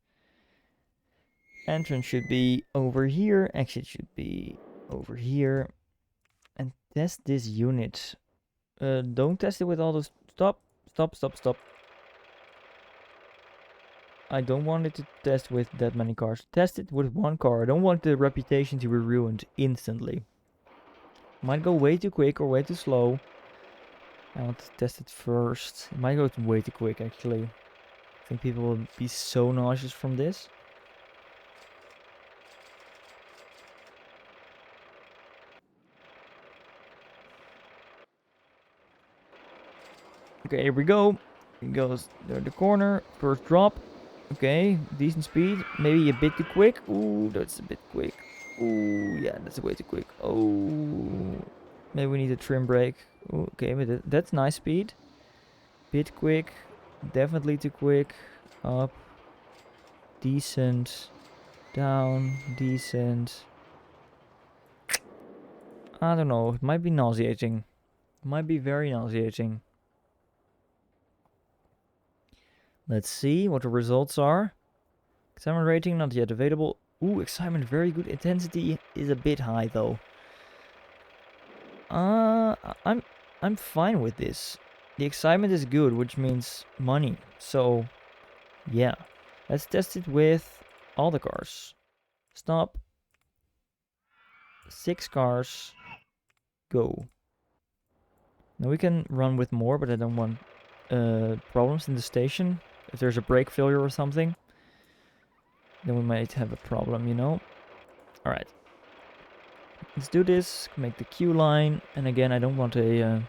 Entrance should be over here. Exit should be over here. And test this unit. Don't test it with all those... Stop. Stop, stop, stop. I don't want it to test with that many cars. Test it with one car. I don't want the reputation to be ruined instantly. Might go way too quick or way too slow. I want to test it first. It might go way too quick actually. I think people will be so nauseous from this. Okay, here we go. It goes there the corner. First drop. Okay, decent speed. Maybe a bit too quick. Ooh, that's a bit quick. Ooh, yeah, that's way too quick. Oh, maybe we need a trim brake. Ooh, okay, but that's nice speed. Bit quick. Definitely too quick. Up. Decent. Down. Decent. I don't know. It might be nauseating. It might be very nauseating. Let's see what the results are. Excitement rating not yet available. Ooh, excitement very good. Intensity is a bit high though. I'm fine with this. The excitement is good, which means money. So, yeah. Let's test it with all the cars. Stop. 6 cars. Go. Now we can run with more, but I don't want problems in the station. If there's a brake failure or something, then we might have a problem, you know? Alright. Let's do this. Make the queue line. And again, I don't want a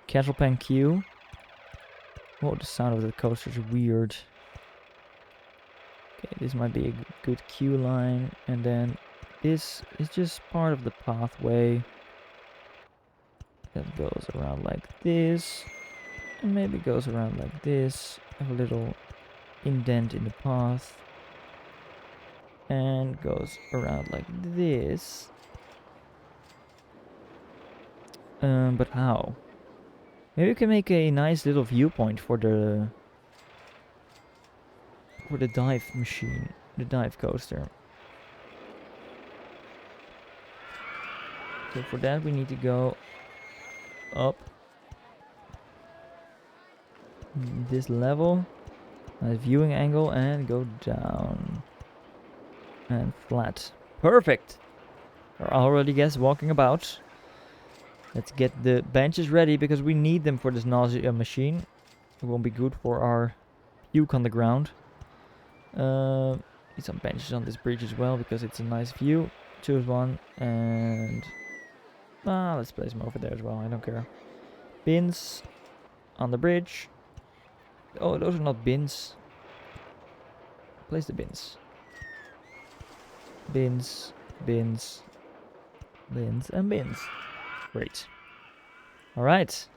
casual pen queue. Oh, the sound of the coaster is weird. Okay, this might be a good queue line. And then this is just part of the pathway. That goes around like this. And maybe goes around like this. A little indent in the path. And goes around like this. But how? Maybe we can make a nice little viewpoint for the dive machine, the dive coaster. So for that we need to go up this level, nice viewing angle, and go down and flat. Perfect. Our already guests walking about. Let's get the benches ready because we need them for this nausea machine. It won't be good for our puke on the ground. Need some benches on this bridge as well because it's a nice view. Choose one and let's place them over there as well. I don't care. Bins on the bridge. Oh, those are not bins. Place the bins. Bins, bins, bins, and bins. Great. Alright.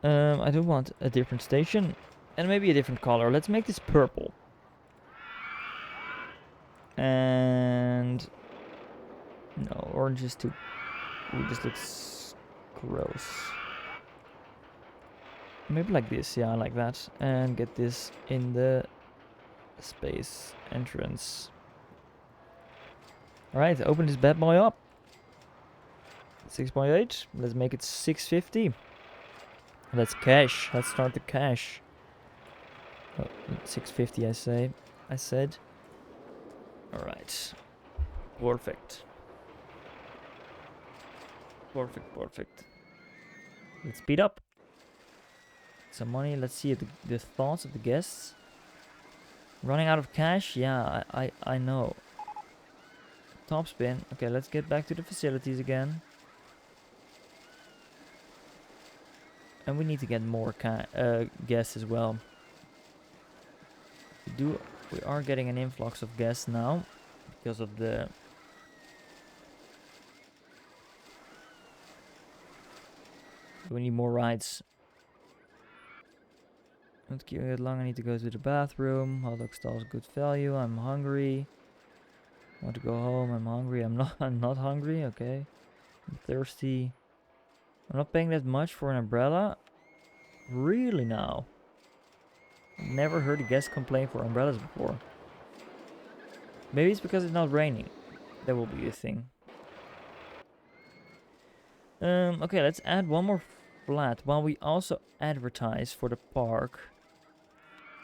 I do want a different station. And maybe a different color. Let's make this purple. And... no, orange is too... ooh, this looks gross. Maybe like this, yeah, like that. And get this in the space entrance. Alright, open this bad boy up. 6.8. Let's make it 650. Let's cash. Let's start the cash. Oh, 650 I said. Alright. Perfect. Perfect. Let's speed up. Some money. Let's see the thoughts of the guests. Running out of cash? Yeah, I know. Top spin. Okay, let's get back to the facilities again. And we need to get more guests as well. We are getting an influx of guests now because of the we need more rides. Not queuing that long. I need to go to the bathroom. Hot dog stalls good value. I'm hungry. Want to go home. I'm hungry. I'm not hungry. Okay. I'm thirsty. I'm not paying that much for an umbrella. Really now? Never heard a guest complain for umbrellas before. Maybe it's because it's not raining. That will be a thing. Okay, let's add one more flat while we also advertise for the park.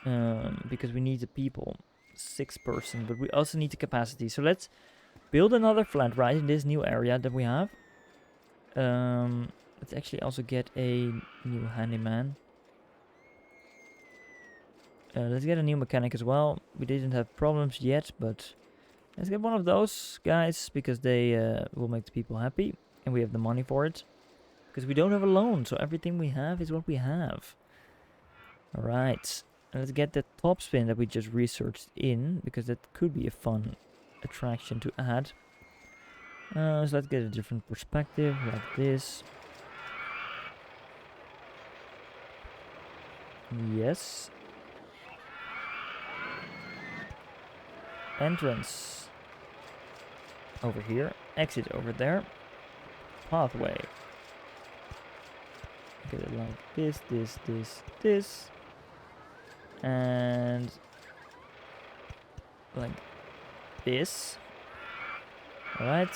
because we need the people. 6 person, but we also need the capacity. So let's build another flat ride in this new area that we have. Let's actually also get a new handyman. Let's get a new mechanic as well. We didn't have problems yet, but let's get one of those guys because they will make the people happy, and we have the money for it. Because we don't have a loan, so everything we have is what we have. Alright, let's get the top spin that we just researched in, because that could be a fun attraction to add. So let's get a different perspective, like this. Yes. Entrance over here, exit over there, pathway. Get it like this, and like this. Alright,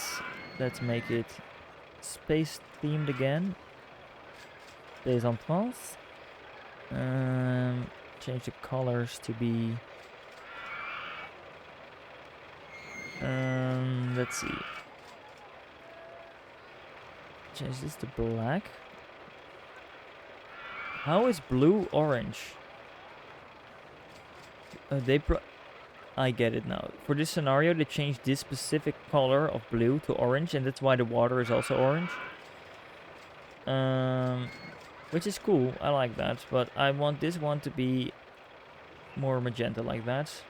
let's make it space themed again. Space entrance. Change the colors to be let's see. Change this to black. How is blue orange? I get it now. For this scenario, they changed this specific color of blue to orange, and that's why the water is also orange. Which is cool. I like that, but I want this one to be more magenta like that,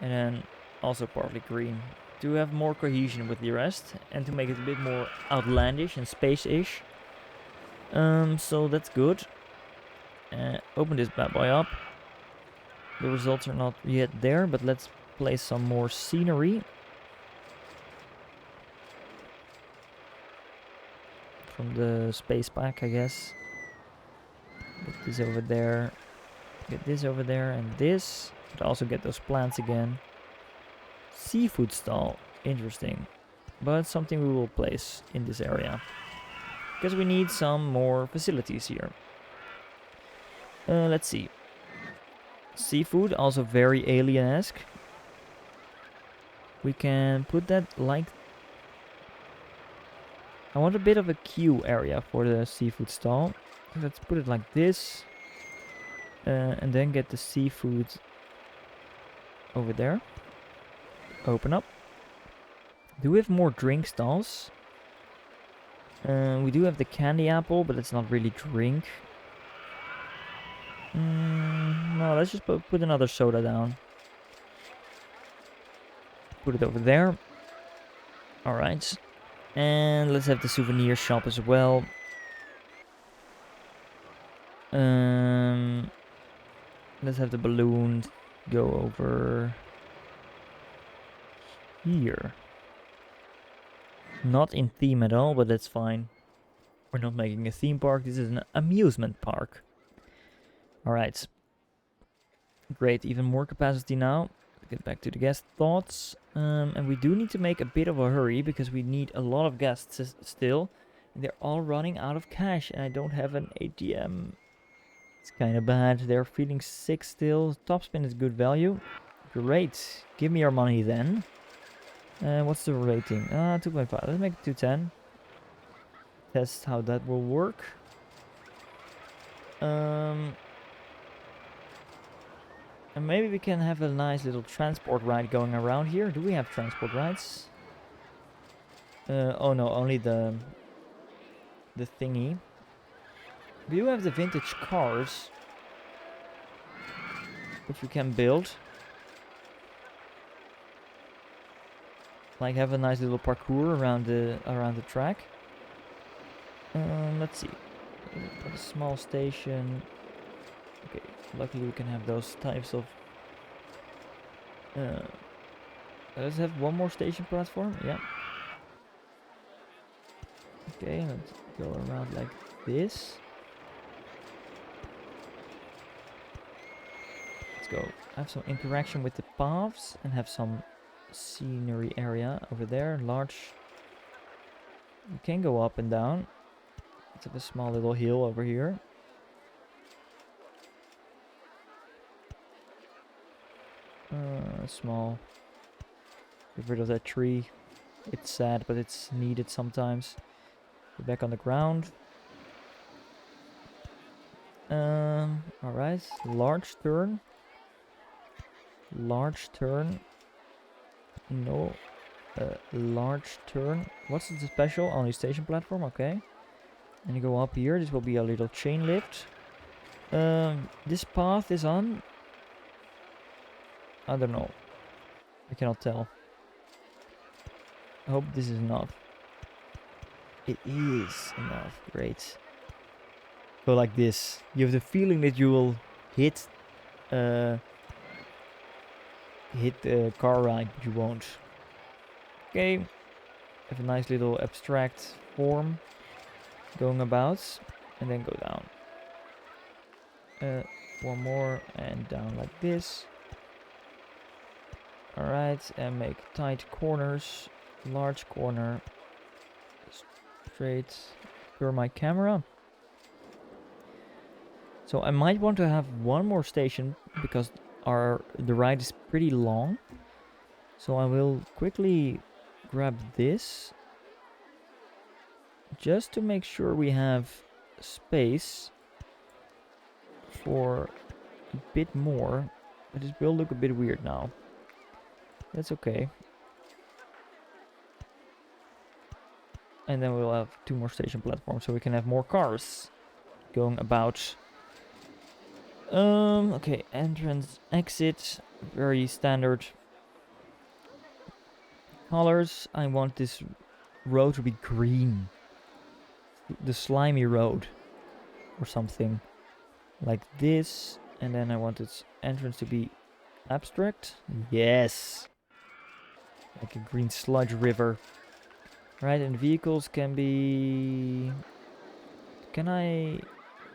and then also partly green to have more cohesion with the rest and to make it a bit more outlandish and space-ish. So that's good. Open this bad boy up. The results are not yet there, but let's place some more scenery. From the space pack, I guess. Get this over there. Get this over there and this. But also get those plants again. Seafood stall. Interesting. But something we will place in this area. Because we need some more facilities here. Let's see. Seafood, also very alien-esque. We can put that like... I want a bit of a queue area for the seafood stall. Let's put it like this. And then get the seafood over there. Open up. Do we have more drink stalls? We do have the candy apple, but it's not really drink. No, let's just put another soda down. Put it over there. Alright. And let's have the souvenir shop as well. Let's have the balloons go over here. Not in theme at all, but that's fine. We're not making a theme park. This is an amusement park. Alright. Great, even more capacity now. Get back to the guest thoughts. And we do need to make a bit of a hurry because we need a lot of guests still. They're all running out of cash and I don't have an ATM. It's kind of bad. They're feeling sick still. Top spin is good value. Great. Give me your money then. What's the rating? 2.5. Let's make it 210. Test how that will work. And maybe we can have a nice little transport ride going around here. Do we have transport rides? Oh no, only the thingy. We do have the vintage cars, which we can build. Like have a nice little parkour around the track. Let's see. Put a small station. Okay, luckily we can have those types of... let's have one more station platform, yeah. Okay, let's go around like this. Let's go have some interaction with the paths and have some scenery area over there, large. You can go up and down. Let's have a small little hill over here. Small. Get rid of that tree. It's sad, but it's needed sometimes. Get back on the ground. Alright. Large turn. Large turn. No. Large turn. What's the special? Only station platform, okay. And you go up here. This will be a little chain lift. This path is on. I don't know. I cannot tell. I hope this is enough. It is enough. Great. Go like this. You have the feeling that you will hit the car ride, but you won't. Okay. Have a nice little abstract form going about, and then go down. One more and down like this. Alright, and make tight corners. Large corner. Straight through my camera. So I might want to have one more station because the ride is pretty long. So I will quickly grab this just to make sure we have space for a bit more. But this will look a bit weird now. That's okay. And then we'll have 2 more station platforms so we can have more cars going about. Okay, entrance, exit, very standard colors. I want this road to be green. The slimy road or something like this. And then I want its entrance to be abstract. Yes. Like a green sludge river. Right, and vehicles can be... Can I...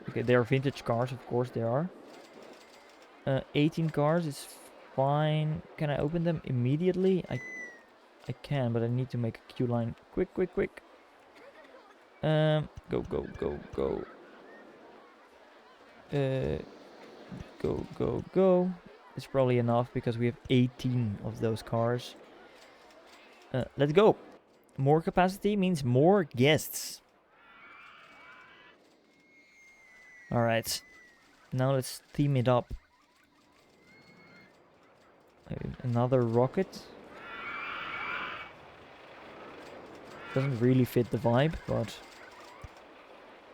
Okay, they are vintage cars, of course they are. 18 cars is fine. Can I open them immediately? I can, but I need to make a queue line. Quick, quick, quick. Go, go, go, go. Go, go, go. It's probably enough because we have 18 of those cars. Let's go. More capacity means more guests. Alright. Now let's theme it up. Another rocket. Doesn't really fit the vibe, but...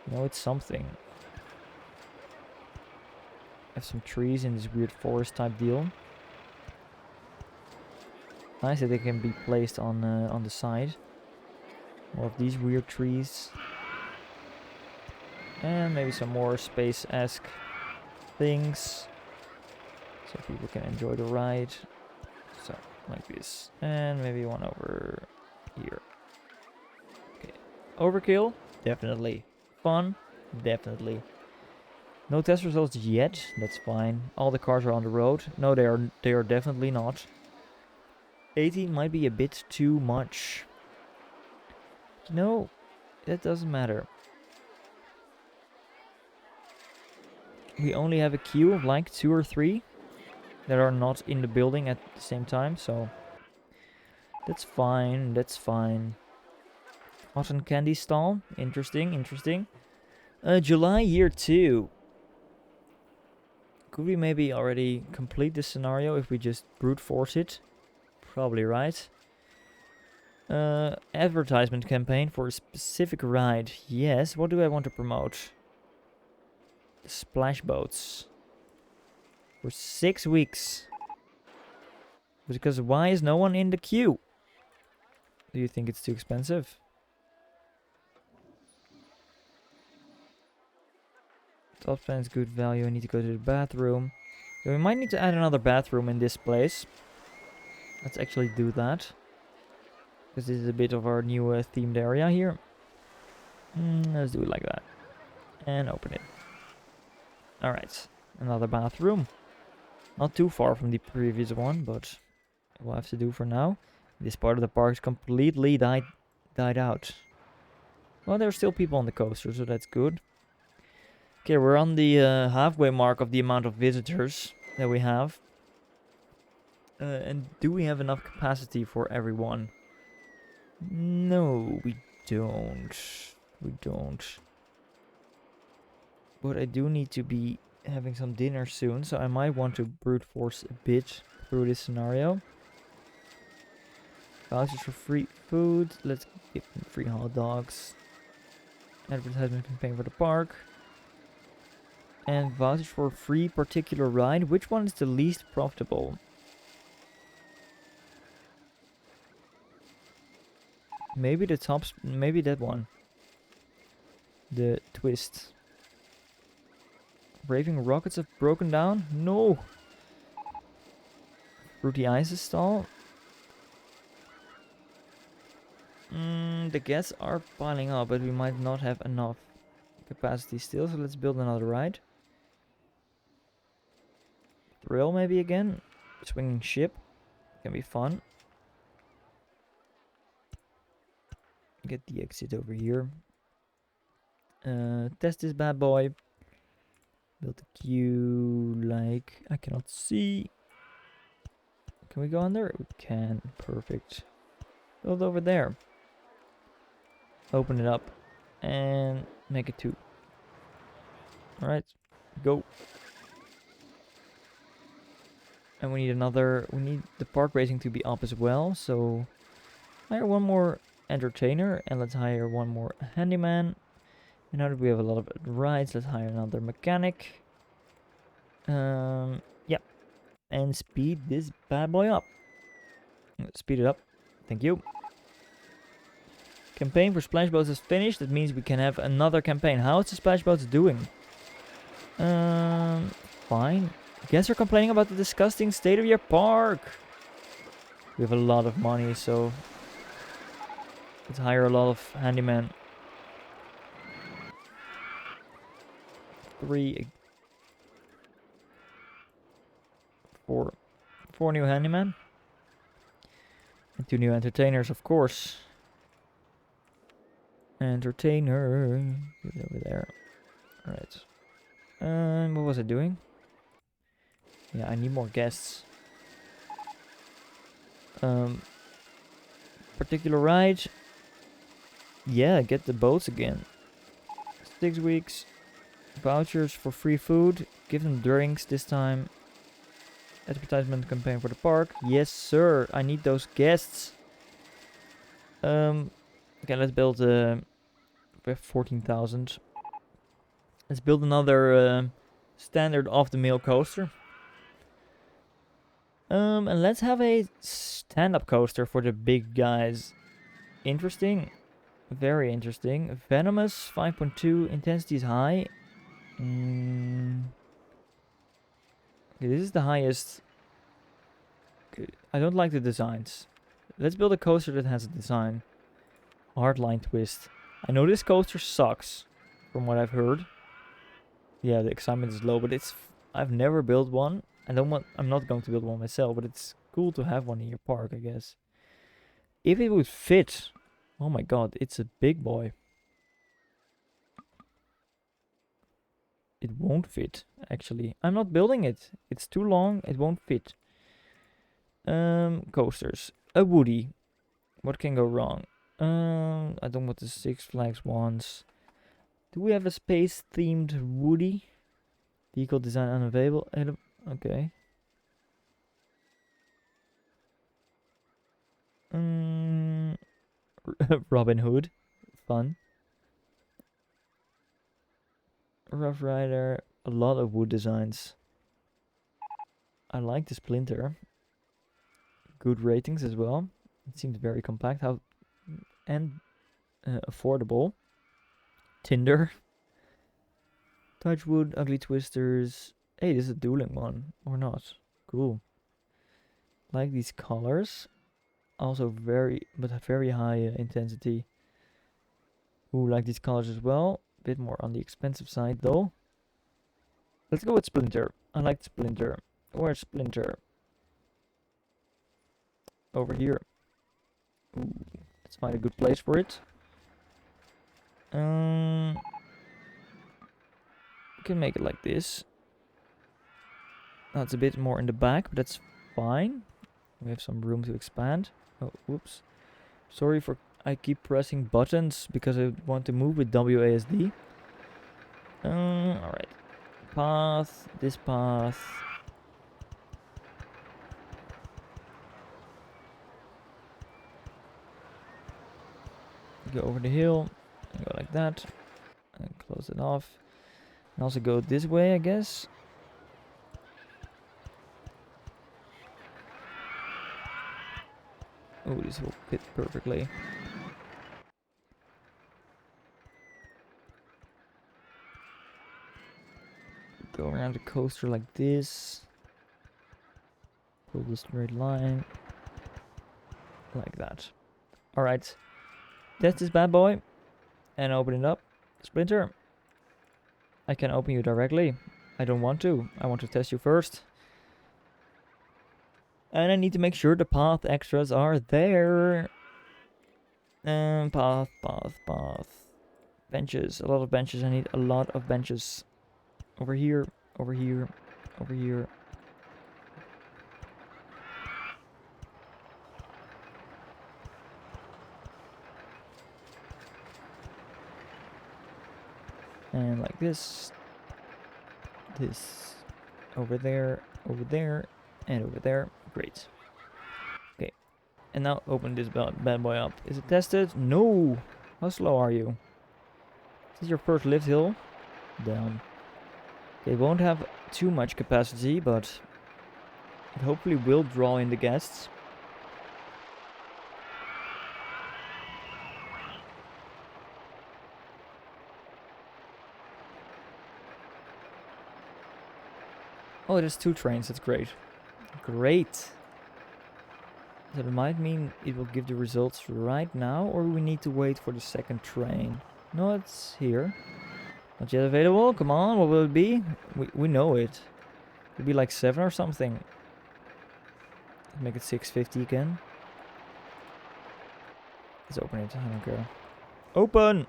You know, it's something. Have some trees in this weird forest type deal. Nice that they can be placed on the side. More of these weird trees. And maybe some more space-esque things. So people can enjoy the ride. So, like this. And maybe one over here. Okay. Overkill? Definitely. Fun? Definitely. No test results yet. That's fine. All the cars are on the road. No, they are definitely not. 18 might be a bit too much. No, that doesn't matter. We only have a queue of like 2 or 3 that are not in the building at the same time, so that's fine, that's fine. Cotton candy stall, interesting, interesting. July year 2. Could we maybe already complete this scenario if we just brute force it? Probably right. Advertisement campaign for a specific ride. Yes, what do I want to promote? Splash boats. For 6 weeks. Because why is no one in the queue? Do you think it's too expensive? Top plan is good value. I need to go to the bathroom. So we might need to add another bathroom in this place. Let's actually do that. Because this is a bit of our new themed area here. Let's do it like that. And open it. Alright. Another bathroom. Not too far from the previous one, but we'll have to do for now. This part of the park is completely died out. Well, there are still people on the coaster, so that's good. Okay, we're on the halfway mark of the amount of visitors that we have. And do we have enough capacity for everyone? No, we don't. We don't. But I do need to be having some dinner soon, so I might want to brute force a bit through this scenario. Vouchers for free food. Let's give them free hot dogs. Advertisement campaign for the park. And vouchers for a free particular ride. Which one is the least profitable? Maybe the top, maybe that one. The twist. Raving rockets have broken down? No! Fruity ices stall? The guests are piling up, but we might not have enough capacity still, so let's build another ride. Thrill maybe again? Swinging ship. Can be fun. Get the exit over here. Test this bad boy. Build a queue like I cannot see. Can we go under? We can. Perfect. Build over there. Open it up and make it 2. Alright, go. And we need another, we need the park racing to be up as well, so hire one more entertainer and let's hire one more handyman. And now that we have a lot of rides, let's hire another mechanic. Yeah, and speed this bad boy up. Speed it up, thank you. Campaign for Splash Boats is finished. That means we can have another campaign. How is the Splash Boats doing? Fine. Guests are complaining about the disgusting state of your park. We have a lot of money, so let's hire a lot of handyman. 3, 4 new handyman. And 2 new entertainers, of course. Entertainer. Get over there. Alright. What was I doing? Yeah, I need more guests. Particular ride. Yeah, get the boats again. 6 weeks. Vouchers for free food. Give them drinks this time. Advertisement campaign for the park. Yes, sir. I need those guests. Okay, let's build. We have 14,000. Let's build another standard off-the-mill coaster. And let's have a stand-up coaster for the big guys. Interesting. Very interesting. Venomous 5.2. Intensity is high. Okay, this is the highest. Okay, I don't like the designs. Let's build a coaster that has a design. Hardline twist. I know this coaster sucks, from what I've heard. Yeah, the excitement is low, but I've never built one. I'm not going to build one myself, but it's cool to have one in your park, I guess. If it would fit. Oh my god, it's a big boy. It won't fit, actually. I'm not building it. It's too long, it won't fit. Coasters. A Woody. What can go wrong? I don't want the Six Flags ones. Do we have a space-themed Woody? Vehicle design unavailable. Okay. Robin Hood. Fun. Rough Rider. A lot of wood designs. I like the Splinter. Good ratings as well. It seems very compact. And affordable. Tinder. Touchwood, Ugly Twisters. Hey, this is a dueling one. Or not. Cool. Like these colors. Also very high intensity. Ooh, like these colors as well. Bit more on the expensive side though. Let's go with Splinter. I like Splinter. Where's Splinter? Over here. Ooh, let's find a good place for it. We can make it like this. That's a bit more in the back, but that's fine. We have some room to expand. Oh, whoops. Sorry for I keep pressing buttons because I want to move with WASD. Alright. Path. This path. Go over the hill. And go like that. And close it off. And also go this way, I guess. Oh, this will fit perfectly. Go around the coaster like this. Pull the straight line. Like that. Alright. Test this bad boy. And open it up. Splinter. I can open you directly. I don't want to. I want to test you first. And I need to make sure the path extras are there. And path. Benches. A lot of benches. I need a lot of benches. Over here. Over here. Over here. And like this. This. Over there. Over there. And over there. Great. Okay. And now open this bad boy up. Is it tested? No! How slow are you? Is this your first lift hill? Down. They won't have too much capacity, but it hopefully will draw in the guests. Oh, there's 2 trains. That's great. Great. That might mean it will give the results right now, or we need to wait for the second train. No, it's here. Not yet available. Come on, what will it be? We know it. It'll be like 7 or something. Make it 6:50 again. Let's open it. I don't care. Open!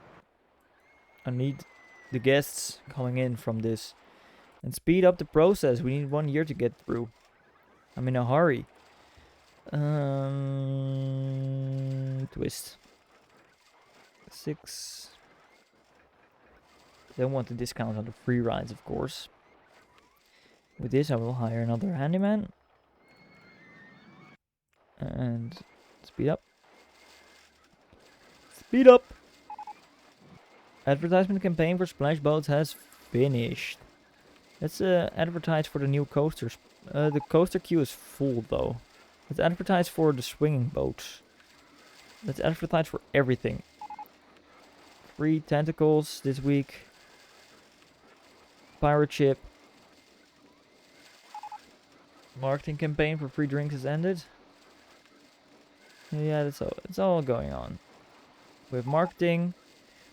I need the guests coming in from this. And speed up the process. We need 1 year to get through. I'm in a hurry. Twist. 6. Don't want the discount on the free rides, of course. With this, I will hire another handyman. And speed up. Speed up! Advertisement campaign for splash boats has finished. Let's advertise for the new coasters. The coaster queue is full though. Let's advertise for the swinging boats. Let's advertise for everything. Free tentacles this week. Pirate ship. Marketing campaign for free drinks has ended. Yeah, that's all. It's all going on. We have marketing.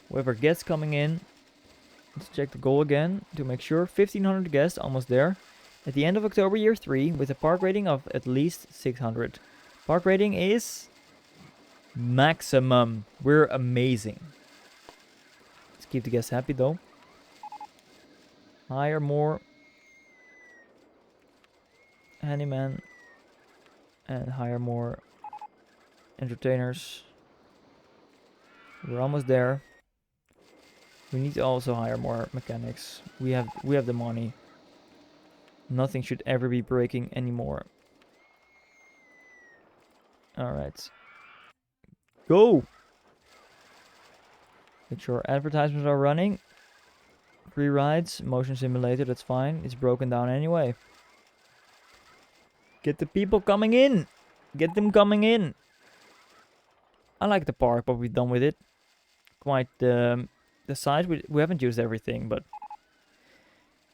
We have our guests coming in. Let's check the goal again to make sure. 1,500 guests, almost there. At the end of October year 3, with a park rating of at least 600. Park rating is maximum. We're amazing. Let's keep the guests happy though. Hire more handyman and hire more entertainers. We're almost there. We need to also hire more mechanics. We have the money. Nothing should ever be breaking anymore. Alright. Go! Make sure advertisements are running. Free rides, motion simulator, that's fine. It's broken down anyway. Get the people coming in! Get them coming in! I like the park, what we've done with it. Quite the size. We haven't used everything, but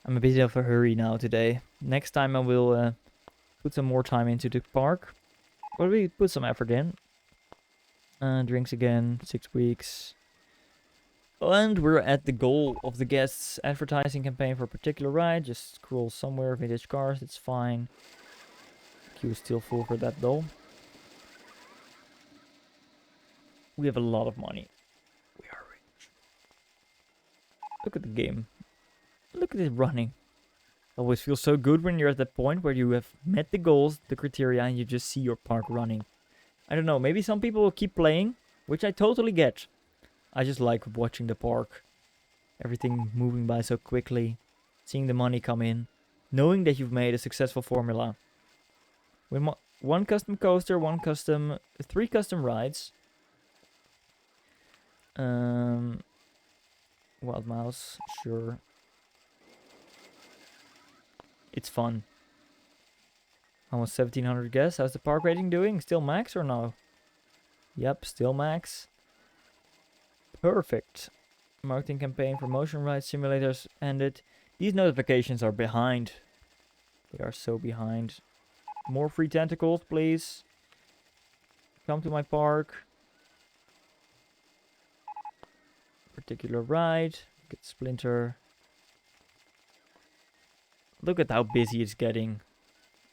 I'm a bit of a hurry now today. Next time I will put some more time into the park. But we put some effort in. Drinks again, 6 weeks. And we're at the goal of the guests. Advertising campaign for a particular ride. Just scroll somewhere, vintage cars, it's fine. Queue is still full for that though. We have a lot of money. We are rich. Look at the game. Look at it running. Always feels so good when you're at that point where you have met the goals, the criteria, and you just see your park running. I don't know, maybe some people will keep playing, which I totally get. I just like watching the park. Everything moving by so quickly. Seeing the money come in. Knowing that you've made a successful formula. With one custom coaster, three custom rides. Wild Mouse, sure. It's fun. Almost 1700 guests. How's the park rating doing? Still max or no? Yep, still max. Perfect. Marketing campaign for motion ride simulators ended. These notifications are behind. They are so behind. More free tentacles, please. Come to my park. Particular ride. Get Splinter. Look at how busy it's getting.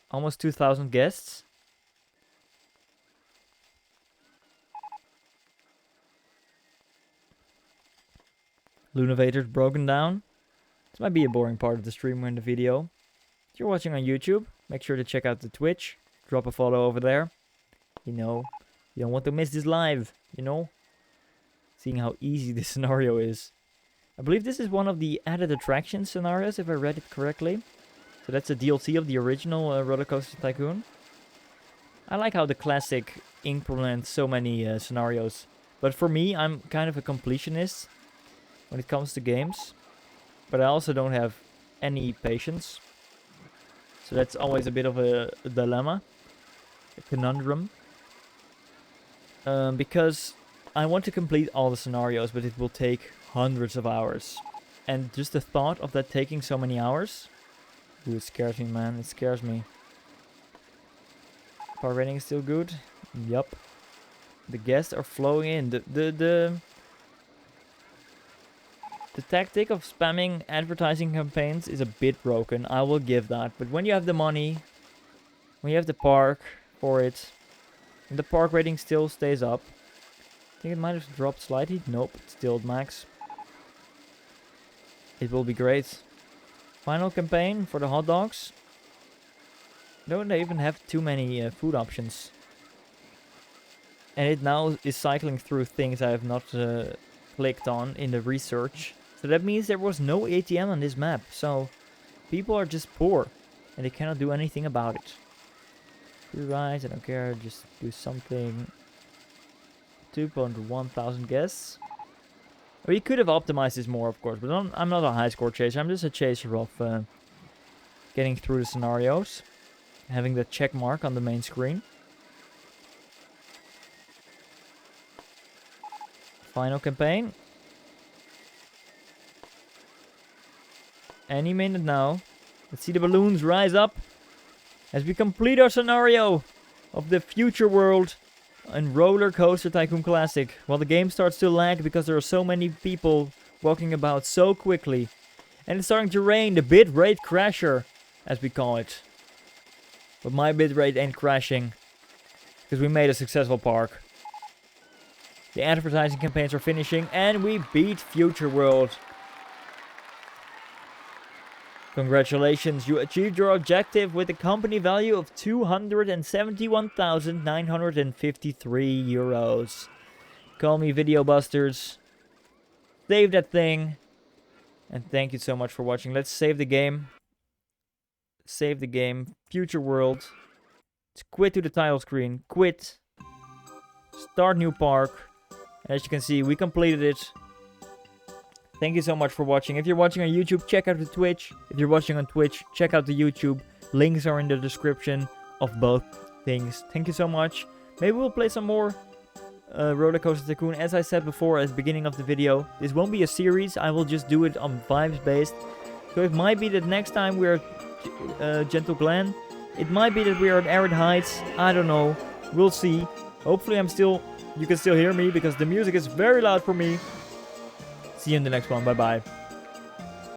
Almost 2,000 guests. Lunavator's broken down. This might be a boring part of the stream or in the video. If you're watching on YouTube, make sure to check out the Twitch. Drop a follow over there. You know, you don't want to miss this live, you know. Seeing how easy this scenario is. I believe this is one of the added attraction scenarios, if I read it correctly. So that's a DLC of the original Rollercoaster Tycoon. I like how the classic implements so many scenarios. But for me, I'm kind of a completionist when it comes to games. But I also don't have any patience. So that's always a bit of a dilemma. A conundrum. Because I want to complete all the scenarios, but it will take hundreds of hours. And just the thought of that taking so many hours... Ooh, it scares me, man. It scares me. Power rating is still good. Yup. The guests are flowing in. The tactic of spamming advertising campaigns is a bit broken. I will give that. But when you have the money, when you have the park for it, and the park rating still stays up. I think it might have dropped slightly. Nope, it's still at max. It will be great. Final campaign for the hot dogs. Don't they even have too many food options? And it now is cycling through things I have not clicked on in the research. So that means there was no ATM on this map. So people are just poor and they cannot do anything about it. Free rides, I don't care, just do something. 2.1 thousand guests. We could have optimized this more, of course, but I'm not a high score chaser. I'm just a chaser of getting through the scenarios. Having the check mark on the main screen. Final campaign. Any minute now. Let's see the balloons rise up as we complete our scenario of the future world in Rollercoaster Tycoon Classic. While the game starts to lag because there are so many people walking about so quickly. And it's starting to rain, the bitrate crasher, as we call it. But my bitrate ain't crashing because we made a successful park. The advertising campaigns are finishing and we beat Future World. Congratulations, you achieved your objective with a company value of 271,953 euros. Call me Videobusters. Save that thing. And thank you so much for watching. Let's save the game. Save the game. Future World. Let's quit to the title screen. Quit. Start new park. As you can see, we completed it. Thank you so much for watching. If you're watching on YouTube, check out the Twitch. If you're watching on Twitch, check out the YouTube. Links are in the description of both things. Thank you so much. Maybe we'll play some more Rollercoaster Tycoon. As I said before at the beginning of the video, this won't be a series. I will just do it on vibes based. So it might be that next time we're at Gentle Glen. It might be that we're at Arid Heights. I don't know. We'll see. Hopefully you can still hear me because the music is very loud for me. See you in the next one. Bye bye.